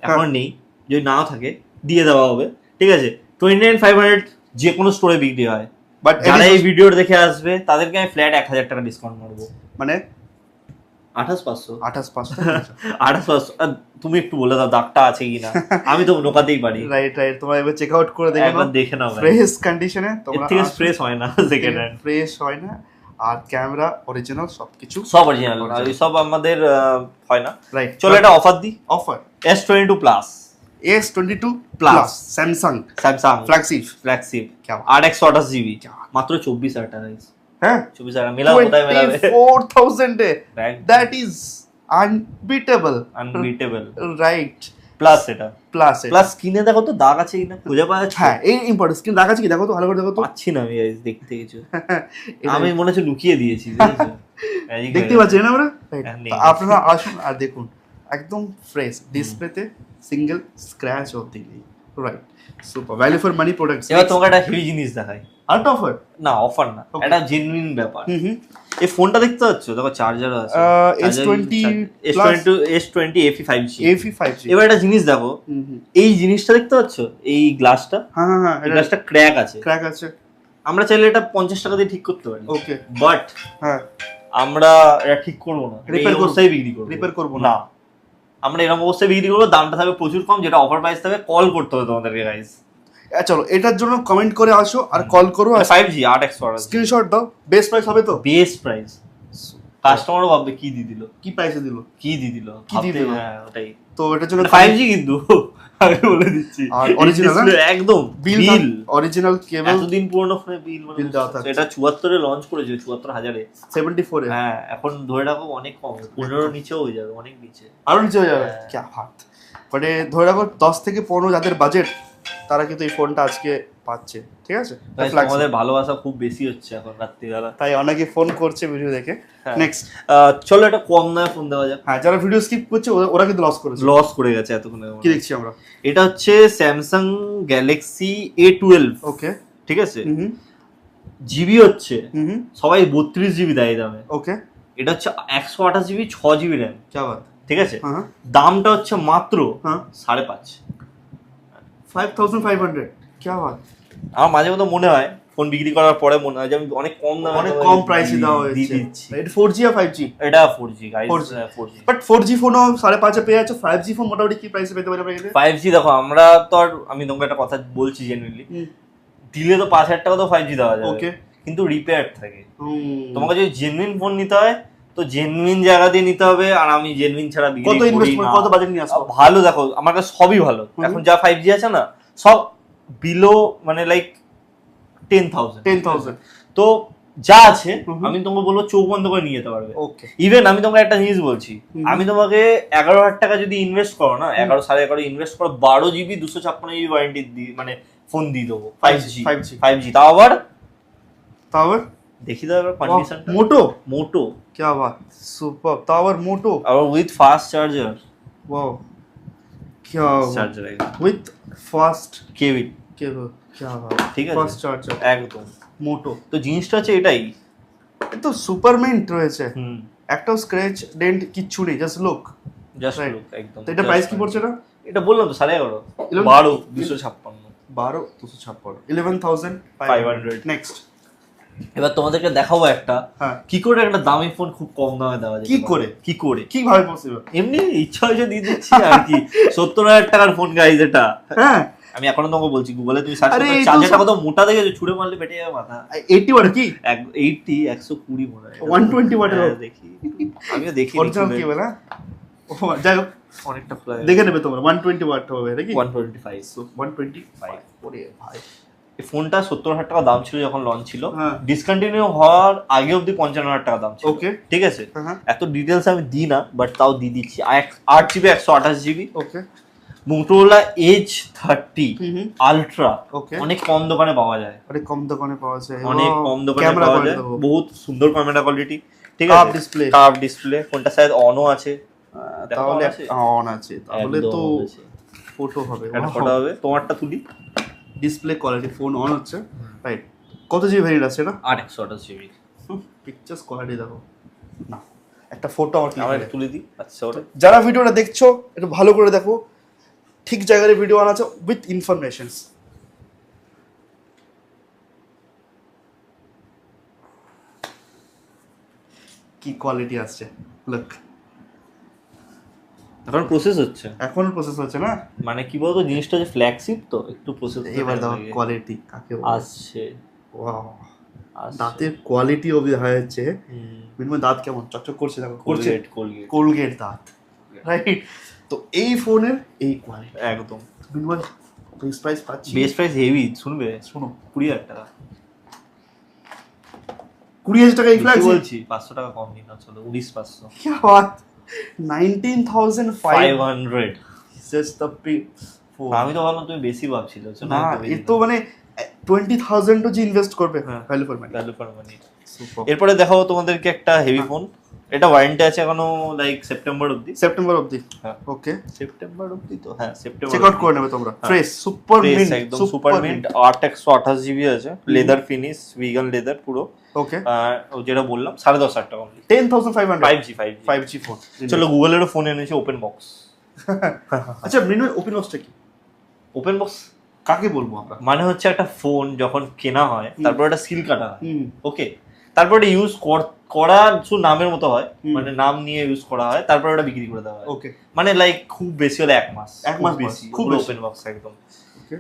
এখন নেই, যদি নাও থাকে দিয়ে দেওয়া হবে, ঠিক আছে? 29,500 যে কোনো স্টোরে বিক্রি হয়, বাট যারা এই ভিডিওটা দেখে আসবে তাদেরকে আমি ফ্ল্যাট 1,000 টাকা ডিসকাউন্ট মারবো, মানে 28,500। তুমি একটু বলে দাও দাগটা আছে কিনা, আমি তো নোকাতেই পারি। রাইট, তোমরা এবার চেক আউট করে দেখে নাও, ফ্রেশ কন্ডিশনে, তোমরা থেকে ফ্রেশ হয় না, সেকেন্ড হ্যান্ড ফ্রেশ হয় না, আর ক্যামেরা অরিজিনাল, সবকিছু সব অরিজিনাল, সব আমাদের হয় না। রাইট, চলো এটা অফার দিই। Offer S22 plus, S22 plus Samsung flagship 8/128GB, মাত্র 24,000 টাকা। হ্যাঁ 24,000 মেলা কোথায় মেলাবে? 24,000 এ, that is unbeatable, right. Plus এটা প্লাস কিনে দেখো তো দাগ আছে কিনা, খুঁজে পাওয়া যাচ্ছে? হ্যাঁ, এই ইম্পর্টেন্ট, স্ক্রিন দাগ আছে কি দেখো তো, ভালো করে দেখো তো। পাচ্ছি না আমি গাইস দেখতে কিছু, আমি মনে হচ্ছে লুকিয়ে দিয়েছি, দেখতে পাচ্ছি না আমরা। আপনারা আসুন আর দেখুন, একদম ফ্রেশ, ডিসপ্লেতে সিঙ্গেল স্ক্র্যাচ অবধি নেই, right? Super value for money products. এবার তোমাকে একটা হেভি জিনিস দেখাই। আরেকটা অফার? না অফার না, এটা জেনুইন ব্যাপার। এই ফোনটা দেখতে পাচ্ছ, দেখো চার্জারও আছে, S20 S20 FE 5G। AFE 5G। এবার একটা জিনিস দেখো, এই জিনিসটা দেখতে পাচ্ছ, এই গ্লাসটা, হ্যাঁ এই গ্লাসটা ক্র্যাক আছে। ক্র্যাক আছে। আমরা চাইলে এটা 50 টাকা দিয়ে ঠিক করতে পারি, ওকে, বাট হ্যাঁ আমরা এটা ঠিক করবো না, Repair এই অবস্থায় বিক্রি করবো, রিপেয়ার করবো না আমরা এরকম অবস্থায় বিক্রি করবো, দামটা থাকবে প্রচুর কম, যেটা অফার প্রাইস থাকবে, কল করতে হবে তোমাদেরকে গাইস। চলো এটার জন্য কমেন্ট করে আসো আর কল করো আর 5G 8X স্ক্রিনশট দাও। বেস্ট প্রাইস হবে তো? বেস্ট প্রাইস, কাস্টমারও ভাববে কি দিয়ে দিল, কি প্রাইসে দিল, কি দিয়ে দিল, কি দিয়ে দিল? হ্যাঁ ওটাই। তো এটার জন্য 5G কিন্তু আমি বলে দিচ্ছি, আর original না? একদম বিল বিল, অরিজিনাল কেবল এতদিন পুরনো ফোনে বিল বিল দেওয়া থাকছে। এটা 74 এ লঞ্চ করেছে, 74,000 এ। 74 এ হ্যাঁ এখন ধরে রাখো অনেক কম, 15 নিচেও হয়ে যাবে, অনেক নিচে। আরো নিচে হয়ে যাবে, হ্যাঁ। কি হাত। মানে ধরে রাখো 10 থেকে 15 যাদের বাজেট, তারা কিন্তু এই ফোনটা আজকে পাচ্ছে, ঠিক আছে? Guys, আমাদের ভালোবাসা খুব বেশি হচ্ছে এখন রাত্রিবেলা, তাই অনেকে ফোন করছে ভিডিও দেখে। হ্যাঁ। নেক্সট, চলো একটা কম দামে ফোন দেওয়া যাক। হ্যাঁ যারা ভিডিও স্কিপ করছে ওরা কিন্তু লস করেছে। লস করে গেছে এতক্ষণে। কি দেখছি আমরা? এটা হচ্ছে স্যামসাং গ্যালাক্সি A12, ওকে, ঠিক আছে? হুম জিবি হচ্ছে হুম সবাই 32 জিবি দেয় দামে, ওকে, এটা হচ্ছে 128 জিবি 6 জিবি র্যাম, কি বাত। ঠিক আছে? হ্যাঁ দামটা হচ্ছে মাত্র হ্যাঁ 5.5। 5500, কি বাত। আমার মাঝে মধ্যে মনে হয় ফোন বিক্রি করার পরে মনে হয় যে আমি অনেক কম দামে অনেক কম প্রাইসে দেওয়া দিয়ে হয়েছে। দিচ্ছি। এটা 4G আর 5G? এটা 4G guys, 4G 4G। But 4G ফোনও 5.5 এ পেয়ে যাচ্ছে। 5G ফোন মোটামুটি কি প্রাইসে পেতে পারি আমরা এখানে? 5G দেখো, আমরা তো আর, আমি তোমাকে একটা কথা বলছি জেনুইনলি, দিলে তো 5,000 টাকা তো 5G দেওয়া যাবে, ওকে, কিন্তু রিপেয়ার থাকে। তোমাকে যদি জেনুইন ফোন নিতে হয় তো জেনুইন জায়গা দিয়ে নিতে হবে, আর আমি জেনুইন ছাড়া বিক্রি কত করি ইনভেস্টমেন্ট, না। কত বাজেট নিয়ে আসবো? ভালো দেখো, আমার কাছে সবই ভালো। এখন যা 5G আছে না, সব বিলো মানে লাইক 10,000। তো যা আছে আমি তোমাকে বলবো চোখ বন্ধ করে নিয়ে যেতে পারবে। ওকে, ইভেন আমি তোমাকে একটা জিনিস বলছি, আমি তোমাকে 11,000 টাকা যদি ইনভেস্ট করো না, 11 11.5 ইনভেস্ট করো, 12 জিবি 256 জিবি ওয়ারেন্টি মানে ফোন দিয়ে দেবো। 5G তাও আবার দেখি দাও এবার কন্ডিশনটা। মোটো, কি বাত, সুপার। তাও আবার মোটো, আবার উইথ ফাস্ট চার্জার, ওয়াও, কি চার্জার উইথ ফাস্ট কেবল, কেবল, কি বাত, ঠিক আছে, ফাস্ট চার্জার, একদম মোটো। তো জিনিসটা হচ্ছে এটাই। তো সুপারমেন্ট রয়েছে, হুম, একটাও স্ক্র্যাচ ডেন্ট কিচ্ছু নেই, just look. Just Right. Look, একদম। তো এটা প্রাইস কি পড়ছে না? এটা বললাম তো 11.5, 11 12 256। 12,256, 11,500। নেক্সট, এবার তোমাদেরকে দেখাবো একটা, হ্যাঁ কি করে একটা দামি ফোন খুব কম দামে দেওয়া যায়। কি করে? কিভাবে পসিবল? এমনি ইচ্ছা হয়েছে দিয়ে দিচ্ছি আর কি। 70,000 টাকার ফোন গাইজ এটা। হ্যাঁ আমি এখনো তোমাকে বলছি, গুগলে তুমি সার্চ আরে করো, এই তো চার্জারটা সব- কত মোটা দেখেছো, ছুড়ে মারলে ফেটে যাবে মাথা। 80 ওয়াট কি? 80 120 মনে হয়। 120 ওয়াটের হ্যাঁ, দেখি, আমিও দেখি অরিজিনাল কেবল। হ্যাঁ ও যাই হোক, অনেকটা প্রায় দেখে নেবে তোমরা। 120 ওয়াট হবে নাকি? 125। 125। ওরে ভাই, এই ফোনটা 70,000 টাকা দাম ছিল যখন লঞ্চ ছিল, হ্যাঁ। ডিসকন্টিনিউ হওয়ার আগে অব্দি 55,000 টাকা দাম ছিল। ওকে, ঠিক আছে, হ্যাঁ এত ডিটেলস আমি দিই না, বাট তাও দিয়ে দিচ্ছি। 8GB 128GB ওকে, মোটোরোলা Edge 30 হুম আলট্রা, ওকে। অনেক কম দোকানে পাওয়া যায়, অনেক কম দোকানে পাওয়া যায়, অনেক কম দোকানে ক্যামেরা পাওয়া করে যায়, দেবো, বহুত সুন্দর ক্যামেরা কোয়ালিটি। ঠিক কার্ভ আছে, ডিসপ্লে। কার্ভ ডিসপ্লে, ফোনটা শায়দ অনও আছে। দেখো তাহলে on আছে? অন আছে, তাহলে একদম তো on আছে। ফটো হবে, একটা ফটো হবে, তোমারটা তুলি। ডিসপ্লে কোয়ালিটি, ফোন অন হচ্ছে, রাইট। কত জিবি ভ্যারিয়েন্ট আছে এটা? 8/128GB। পিকচার্স কোয়ালিটি দেখো না, একটা ফটো আমার আমরা একটু তুলে দিই। আচ্ছা, ওটা যারা ভিডিওটা দেখছো একটু ভালো করে দেখো, ঠিক জায়গায় ভিডিও আনা আছে উইথ ইনফরমেশনস। কি কোয়ালিটি আসছে, লুক। এখন প্রসেস হচ্ছে, এখন প্রসেস হচ্ছে না, মানে কি বলতো, জিনিসটা যে ফ্ল্যাগশিপ তো একটু প্রসেস এবার দেখো কোয়ালিটি কাকে বলে। আসছে। ওয়াও, আসছে। দাঁতের কোয়ালিটি অবধি দেখা যাচ্ছে। হুম, মিনিমাম দাঁত কেমন চকচক করছে দেখো, করছে কোলগেট কোলগেট দাঁত, রাইট। তো এই ফোনের এই কোয়ালিটি একদম মিনিমাম বেস প্রাইস পাচ্ছি। বেস্ট প্রাইস হেভি, শুনবে, শোনো 20,000 টাকা 20,000 টাকা এই বেশি ফ্ল্যাগশিপ। বলছি, 500 টাকা কম দিন না, চলো 19,500। क्या बात, 19,500 500। just the phone। আমি তো ভাবলাম তুমি বেশি ভাবছিল। না এ তো মানে 20,000 তো যে ইনভেস্ট করবে হ্যাঁ। Value for money. Value for money. Super. এরপরে দেখাবো তোমাদেরকে একটা হেভি ফোন, এটা ওয়ারেন্টি আছে এখনো লাইক সেপ্টেম্বর অবধি। সেপ্টেম্বর অবধি। হ্যাঁ। ওকে, সেপ্টেম্বর অবধি তো, হ্যাঁ সেপ্টেম্বর চেক আউট করে নেবে তোমরা। ফ্রেশ সুপার মিন্ট, একদম সুপার মিন্ট 8/128 জিবি আছে, লেদার ফিনিশ, ভিগান লেদার পুরো। ওকে, যেটা বললাম 10,500 টাকা অনলি। 10,500 5G 5G phone. চলো গুগলেরও ফোন এনেছে ওপেন বক্স। আচ্ছা মৃন্ময়, ওপেন বক্সটা কি? ওপেন বক্স কাকে বলবো আমরা? মানে হচ্ছে একটা ফোন যখন কেনা হয় তারপর একটা সিল কাটা হয়, হুম, ওকে, তারপর এটা ইউজ করা শুধু নামের মতো হয়, হুম। মানে নাম নিয়ে ইউজ করা হয়, তারপর ওটা বিক্রি করে দেওয়া হয়। ওকে, মানে লাইক খুব বেশি হলে 1 মাস, এক মাস বেশি, খুব খুব বেশি। ওপেন বক্স একদম ওকে।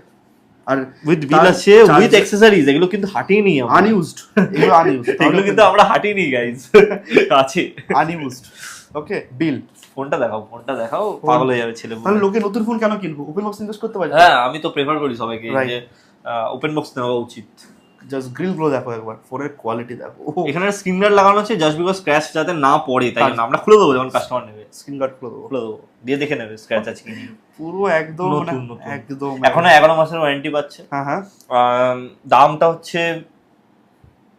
আর উইথ বিল আছে, উইথ অ্যাক্সেসরিজ, এগুলো কিন্তু হাঁটিয়ে নি আমরা, আনইউজড, এগুলো আনইউজড, এগুলো কিন্তু আমরা হাঁটিয়ে নি গাইস, আছে আনইউজড। ওকে, বিল। ফোনটা দেখাও, পাগল হয়ে যাবে ছেলে। তাহলে লোকে নতুন ফোন কেন কিনবো? ওপেন বক্স ইনভেস্ট করতে পারে। হ্যাঁ, আমি তো প্রেফার করি সবাইকে Right. যে ওপেন বক্স নেওয়া উচিত। জাস্ট গ্রিল গুলো দেখো একবার, ফোনের কোয়ালিটি দেখো। এখানে স্ক্রিন গার্ড লাগানো আছে জাস্ট বিকজ স্ক্র্যাচ যাতে না পড়ে, তাই জন্য আমরা খুলে দেবো যখন কাস্টমার নেবে, স্ক্রিন গার্ড খুলে দেবো, খুলে দেবো, দিয়ে দেখে নেবে স্ক্র্যাচ আছে কি নেই। পুরো একদম নতুন। একদম এখনো 11 মাসের ওয়ারেন্টি পাচ্ছে। হ্যাঁ হ্যাঁ। দামটা হচ্ছে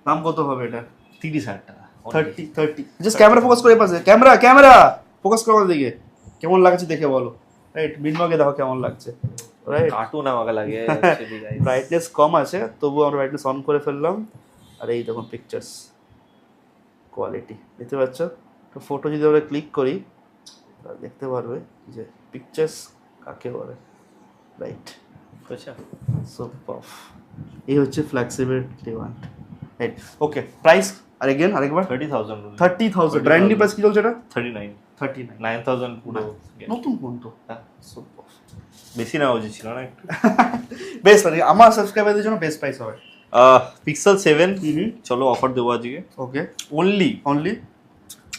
দাম কত হবে এটা? 30,000 টাকা। 30। জাস্ট ক্যামেরা ফোকাস করে পাশে, ক্যামেরা ফোকাস করো আমার দিকে, কেমন লাগছে দেখে বলো। রাইট, মৃন্ময়কে দেখো কেমন লাগছে। রাইট, কার্টুন আমাকে লাগে actually guys। ব্রাইটনেস কম আছে, তবুও আমরা ব্রাইটনেস অন করে ফেললাম। আর এই দেখুন পিকচার্স কোয়ালিটি, দেখতে পাচ্ছ? তো ফটো যদি আমরা ক্লিক করি তাহলে দেখতে পারবে যে পিকচার্স কাকে বলে। রাইট, বুঝছো? সুপার। এই হচ্ছে ফ্লেক্সিবল ডিমান্ড। রাইট, ওকে। প্রাইস আরেকবার 30,000 rupees। 30,000। ব্র্যান্ড নিউ প্রাইস কি চলছে এটা? 39, 39। 9,000 পুরো। নতুন ফোন তো। হ্যাঁ, সুপার। বেশি নেওয়া উচিত ছিল না একটু। বেস্ট প্রাইস আমার সাবস্ক্রাইবারদের জন্য, বেস্ট প্রাইস হবে। পিক্সেল 7 হুম, চলো অফার দেবো আজকে ওকে। Only only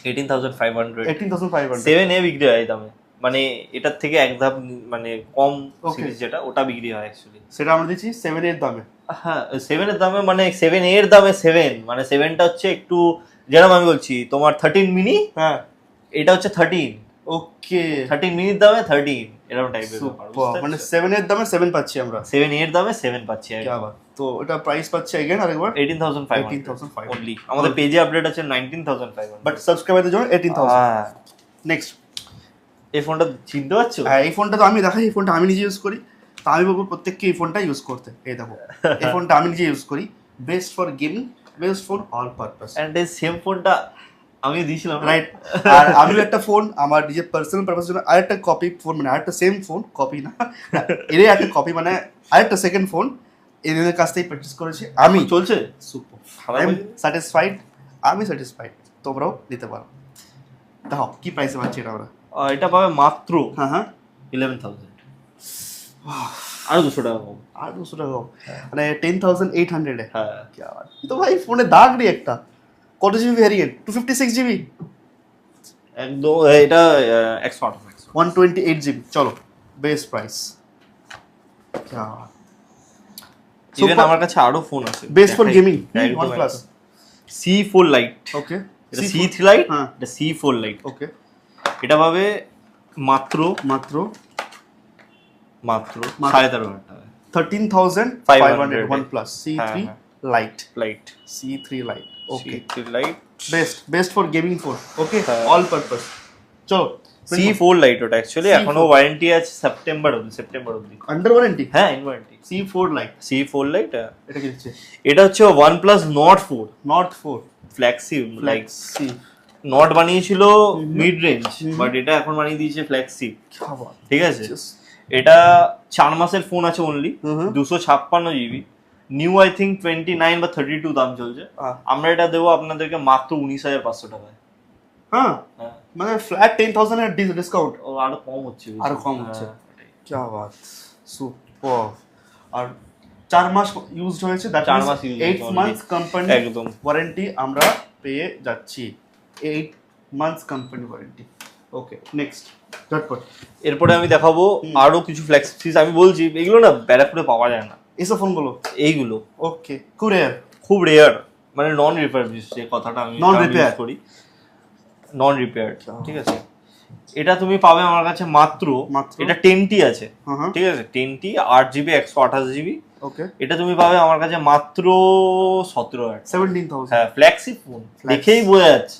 18,500। 18,500। 7A বিক্রি হয় এই দামে, মানে এটার থেকে এক ধাপ মানে কম Okay. সিরিজ যেটা, ওটা বিক্রি হয় অ্যাকচুয়ালি। সেটা আমরা দিচ্ছি 7 এর দামে। হ্যাঁ, 7 এর দামে, মানে 7A এর দামে 7, মানে 7টা হচ্ছে একটু, যেরকম আমি বলছি তোমার 13 মিনি, হ্যাঁ, এটা হচ্ছে 13 ওকে। 13 মিনির দামে 13, এরকম টাইপের ব্যাপার, সুপার, মানে 7 এর দামে 7 পাচ্ছি আমরা। 7A এর দামে 7 পাচ্ছি কি আবার। তো এটা প্রাইস পাচ্ছি अगेन আরেকবার 18,500 18,500 অনলি। আমাদের পেজে আপডেট আছে 19,500, বাট সাবস্ক্রাইবারদের জন্য 18,000। হ্যাঁ। নেক্সট, এই ফোনটা চিনতে পারছো? হ্যাঁ এই ফোনটা তো আমি দেখাই, এই ফোনটা আমি নিজে ইউজ করি, তো আমি বলবো প্রত্যেককে এই ফোনটা ইউজ করতে। এই দেখো, এই ফোনটা আমি নিজে ইউজ করি, best for gaming, best for all purpose. And এই সেম ফোনটা আমি দিয়েছিলাম, রাইট। আর আমিও একটা ফোন আমার নিজের পার্সোনাল পারপাসের জন্য আরেকটা কপি ফোন, মানে আরেকটা সেম ফোন, কপি না, এরই একটা কপি, মানে আরেকটা সেকেন্ড ফোন এদের কাছ থেকে পারচেজ করেছি আমি। চলছে সুপার, খারাপ আই এম হয়নি? স্যাটিসফাইড, আমি স্যাটিসফাইড, তোমরাও নিতে পারো। দেখো কি প্রাইসে পাচ্ছি এটা আমরা। এটা পাবে মাত্র হ্যাঁ হ্যাঁ, 11,000, আরো 200 টাকা কম। আর 200 টাকা কম, মানে 10,800 এ। হ্যাঁ, কি আবার, তো ভাই ফোনে দাগ রে একটা। কত জিবি ভ্যারিয়েন্ট? 256 জিবি, একদম এটা 128 128 জিবি। চলো, বেস্ট প্রাইস। কি আবার, ইভেন আমার কাছে আরো ফোন আছে বেস্ট ফর গেমিং, একদম, OnePlus। C4 Lite, ওকে, এটা C3 Lite, হ্যাঁ। এটা C4 Lite। ওকে, এটা পাবে মাত্র মাত্র 13,500 টাকা। 13,500 OnePlus C3 হ্যাঁ, Lite, lite C3 Lite। Okay, C3 Lite, best for gaming phone. Okay, হ্যাঁ। All purpose. চলো, C4 Lite ওটা অ্যাকচুয়ালি C4 এখনো ওয়ারেন্টি আছে সেপ্টেম্বর অবধি। আন্ডার ওয়ারেন্টি হ্যাঁ, in warranty. C4 Lite। C4 Lite, এটা কি দিচ্ছে? এটা হচ্ছে OnePlus Nord 4 Nord 4 flagship, like Flexi। Not বানিয়েছিল মিড রেঞ্জ, বাট এটা এখন বানিয়ে দিয়েছে ফ্ল্যাগশিপ, খাবার ঠিক আছে? এটা 4 মাসের ফোন আছে only, hmm. 256 GB, new I think 29 বা 32 দাম চলছে। আমরা এটা দেবো আপনাদেরকে মাত্র 19,500 টাকায়। হ্যাঁ, হ্যাঁ, মানে ফ্ল্যাট 10,000 এর ডিসকাউন্ট। ও আরো কম হচ্ছে, আরো কম হচ্ছে। হ্যাঁ, এটাই। কি বাত, সুপার। আর 4 মাস ইউজড হয়েছে, দ্যাট 4 মিন্স মাস used 8 হয়েছে মান্থস কোম্পানি একদম। ওয়ারেন্টি আমরা পেয়ে যাচ্ছি। 8 মান্থস কোম্পানি ওয়ারেন্টি। ওকে, নেক্সট ঝটপট। এরপরে আমি দেখাবো আরো কিছু ফ্ল্যাগশিপ। আমি বলছি এগুলো না ব্যারাকপুরে পাওয়া যায় না, এসব ফোনগুলো। এইগুলো ওকে, কুরিয়ার। খুব রেয়ার, মানে নন রিপেয়ারড, যে কথাটা আমি Non term repair। use করি, নন রিপেয়ারড, ঠিক আছে? এটা তুমি পাবে আমার কাছে মাত্র, এটা 10T আছে, হ্যাঁ, ঠিক আছে? 10T 8GB 128GB, ওকে, এটা তুমি পাবে আমার কাছে মাত্র 17,000। 17,000। হ্যাঁ, ফ্ল্যাগশিপ ফোন, দেখেই বোঝা যাচ্ছে।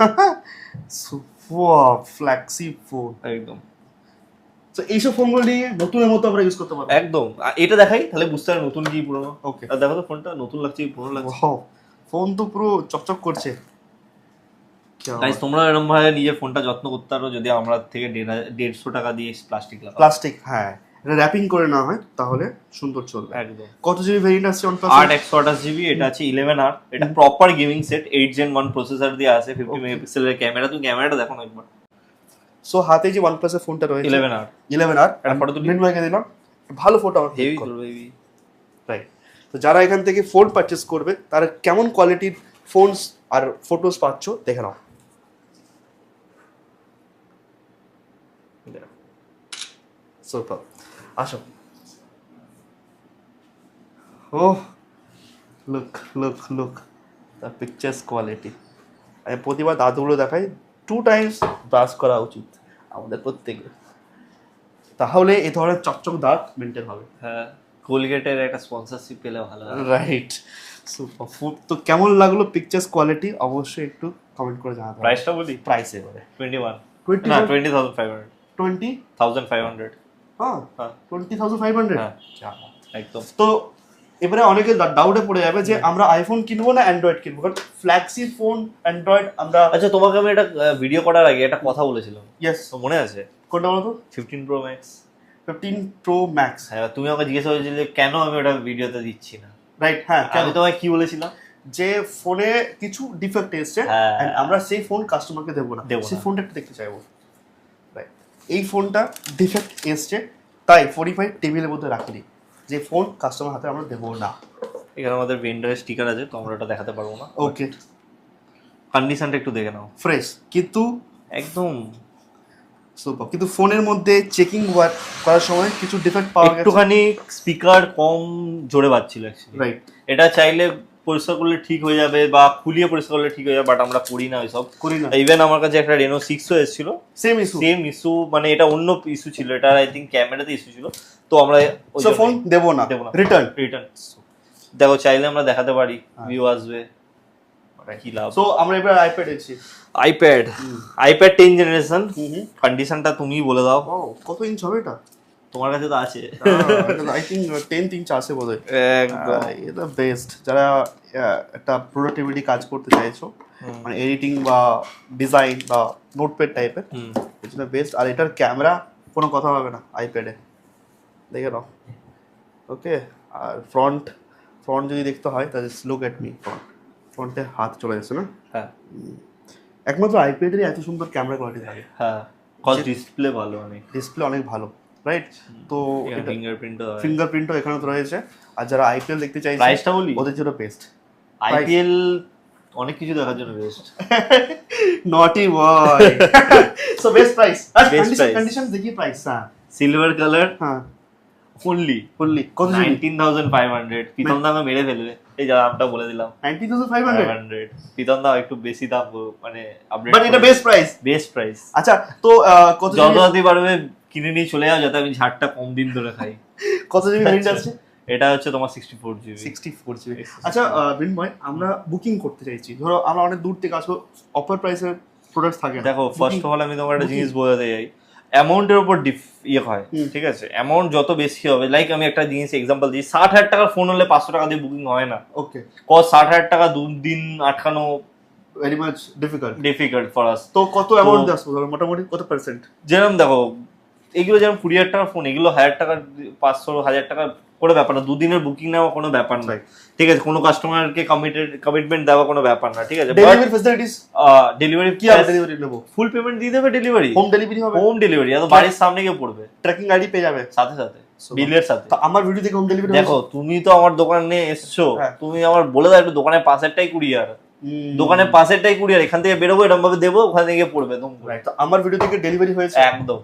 Super flexi phone. একদম তো এইসব ফোনগুলো নিয়ে নতুনের মতো আমরা ইউজ করতে পারবো। একদম এটা দেখাই তাহলে বুঝতে পারবে নতুন কি পুরনো। ওকে, আর দেখো তো ফোনটা নতুন লাগছে কি পুরনো লাগছে। ফোন তো পুরো চকচক করছে। গাইস তোমরা এরকম ভাবে নিজের ফোনটা যত্ন করতে পারো যদি আমরা থেকে 150 টাকা দিয়ে প্লাস্টিক লাগাও। প্লাস্টিক, হ্যাঁ, এটা র্যাপিং করে না হয় তাহলে সুন্দর চলবে। একদম। কত জিবি ভেরিয়েন্ট আছে OnePlus? 8/128 জিবি, এটা আছে 11R, এটা proper gaming set, 8 Gen 1 processor দিয়ে আছে, 50 মেগাপিক্সেলের ক্যামেরা। তুমি ক্যামেরাটা দেখো না একবার। সো হাতে যে OnePlus এর ফোনটা রয়েছে 11R 11R, একটা photo তুলি। ভাইকে দিলাম, ভালো ফটো আমার হেভি click করো। করবে হেভি। রাইট। তো যারা এখান থেকে ফোন পারচেস করবে তারা কেমন কোয়ালিটির ফোনস আর ফটোস পাচ্ছ দেখে নাও। সুপার, আসো। Oh, look look look the pictures quality. আমি প্রতিবার দাঁতগুলো দেখাই, 2 টাইমস ব্রাশ করা উচিত আমাদের প্রত্যেকের, তাহলে এই ধরনের চকচক দাঁত মেনটেন হবে। হ্যাঁ, কোলগেটের একটা স্পন্সরশিপ পেলে ভালো হয়। Right, super food. তো কেমন লাগলো পিকচার্স কোয়ালিটি অবশ্যই একটু কমেন্ট করে জানাতে হবে। প্রাইসটা বলি, প্রাইস এবারে 21 20 না 20,500 20 হ্যাঁ হ্যাঁ 20,500। হ্যাঁ একদম। তো এবারে অনেকে ডাউটে পড়ে যাবে যে আমরা আইফোন কিনবো না অ্যান্ড্রয়েড কিনবো, কারণ ফ্ল্যাগশিপ ফোন অ্যান্ড্রয়েড আমরা। আচ্ছা তোমাকে আমি একটা ভিডিও করার আগে একটা কথা বলেছিলাম, ইয়েস, তো মনে আছে? কোনটা বলো তো? 15 Pro Max। 15 Pro Max, হ্যাঁ, তুমি আমাকে জিজ্ঞেস করেছিলে কেন আমি ওটা ভিডিওতে দিচ্ছি না। রাইট। হ্যাঁ, আমি তোমায় কি বলেছিলাম? যে ফোনে কিছু ডিফেক্ট এসছে হ্যাঁ। and আমরা সেই ফোন কাস্টমারকে দেবো না, সেই ফোনটা একটু দেখতে চাইবো। রাইট, এই ফোনটা ডিফেক্ট এসছে তাই 45 টেবিলের মধ্যে রাখিনি, যে ফোন কাস্টমার হাতে আমরা দেবো না। এখানে আমাদের ভেন্ডারের স্টিকার আছে, তো আমরা ওটা দেখাতে পারবো না। ওকে, কন্ডিশনটা একটু দেখে নাও, ফ্রেশ কিন্তু একদম সুপার। কিন্তু ফোনের মধ্যে চেকিং ওয়ার্ক করার সময় কিছু ডিফেক্ট পাওয়া গেছে। একটুখানি স্পিকার কম জোরে বাজছিল অ্যাকচুয়ালি। রাইট, এটা চাইলে পরিষ্কার করলে ঠিক হয়ে যাবে বা খুলিয়ে পরিষ্কার করলে ঠিক হয়ে যাবে, বাট আমরা করি না ওইসব। করি না। ইভেন আমার কাছে একটা রেনো 6ও এসেছিল, সেম ইস্যু। সেম ইস্যু, মানে এটা অন্য ইস্যু ছিল, এটা আই থিঙ্ক ক্যামেরাতে ইস্যু ছিল, তো আমরা সো ফোন দেবো না, রিটার্ন। দেখো চাইলে আমরা দেখাতে পারি, ভিউ আসবে, কি লাভ। সো আমরা এবার আইপ্যাড এসেছি। IPad 10 generation. কন্ডিশনটা তুমিই বলে দাও। ও, কত ইঞ্চ হবে এটা? তোমার কাছে তো আছে। আই থিঙ্ক 10 ইঞ্চ আছে বোধহয়। একদম এটা বেস্ট যারা একটা প্রোডাক্টিভিটি কাজ করতে চাইছো, মানে এডিটিং বা ডিজাইন বা নোটপ্যাড টাইপের, এটা বেস্ট। আর এটার ক্যামেরা কোনো কথা হবে না আইপ্যাডে, দেখে নাও। ওকে, আর ফ্রন্ট যদি দেখতে হয় তাহলে লুক এট মি। ফ্রন্টে হাত চলে যাচ্ছে না? হ্যাঁ একমাত্র আইপ্যাডেরই এত সুন্দর ক্যামেরা কোয়ালিটি থাকে। হ্যাঁ, কজ ডিসপ্লে ভালো, অনেক ডিসপ্লে অনেক ভালো, রাইট। তো ফিঙ্গারপ্রিন্টও ফিঙ্গারপ্রিন্টও এখানে তো রয়েছে। আর যারা আইপিএল দেখতে চাইছে, প্রাইসটা বলি, ওদের জন্য বেস্ট। আইপিএল অনেক কিছু দেখার জন্য best. Naughty boy. So best price. Best price. Condition দেখি প্রাইস। হ্যাঁ, সিলভার কালার, হ্যাঁ, ফুললি কত জিবি? 19,500। প্রীতম দা মেরে ফেলবে, এই যা দামটা বলে দিলাম, 19,500। প্রীতম দা একটু বেশি দাম মানে আপডেট, বাট এটা বেস্ট প্রাইস। আচ্ছা, তো কত যত জিবি? তাড়াতাড়ি পারবে কিনে নিয়ে চলে যাও, যাতে আমি ঝাড়টা কম দিন ধরে খাই। কত জিবি ভেরিয়েন্ট আছে? এটা হচ্ছে তোমার 64 জিবি। 64 জিবি। আচ্ছা বিনময়, আমরা বুকিং করতে চাইছি, ধরো আমরা অনেক দূর থেকে আসবো, অফার প্রাইসের প্রোডাক্ট থাকে না। দেখো ফার্স্ট অফ অল আমি তোমাকে একটা জিনিস বোঝাতে চাই, অ্যামাউন্টের উপর হয়, ঠিক আছে? অ্যামাউন্ট যত বেশি হবে, লাইক আমি একটা জিনিস এক্সাম্পল দিই, 60,000 টাকার ফোন হলে 500 টাকা দিয়ে বুকিং হয় না। ওকে, কজ 60,000 টাকা 2 দিন আটকানো very much difficult for us. তো কত অ্যামাউন্ট আসবে ধরো, মোটামুটি কত পার্সেন্ট? যেরকম দেখো, এগুলো যেমন 20,000 টাকার ফোন, এগুলো 1,000 টাকা 500-1,000 টাকা কোনো ব্যাপার না, 2 দিনের বুকিং নেওয়া কোনো ব্যাপার না, ঠিক আছে? কোনো কাস্টমারকে কমিটমেন্ট দেওয়া কোনো ব্যাপার না, ঠিক আছে? ডেলিভারি ফ্যাসিলিটিস, ডেলিভারি কি আর ডেলিভারি নেব? ফুল পেমেন্ট দিয়ে দেবে, ডেলিভারি হোম ডেলিভারি হবে। হোম ডেলিভারি, আর বাড়ির সামনে গিয়ে পড়বে, ট্র্যাকিং আইডি পেয়ে যাবে সাথে সাথে বিলের সাথে। তো আমার ভিডিও দেখে হোম ডেলিভারি দেখো তুমি তো আমার দোকানে এসছো, হ্যাঁ। তুমি আমার বলে দাও একটু দোকানের পাশেরটাই কুরিয়ার, দোকানের পাশেরটাই কুরিয়ার, এখান থেকে বেরোবো এরকম ভাবে দেবো, ওখান থেকে পড়বে তোমরা। তো আমার ভিডিও থেকে ডেলিভারি হয়েছে একদম।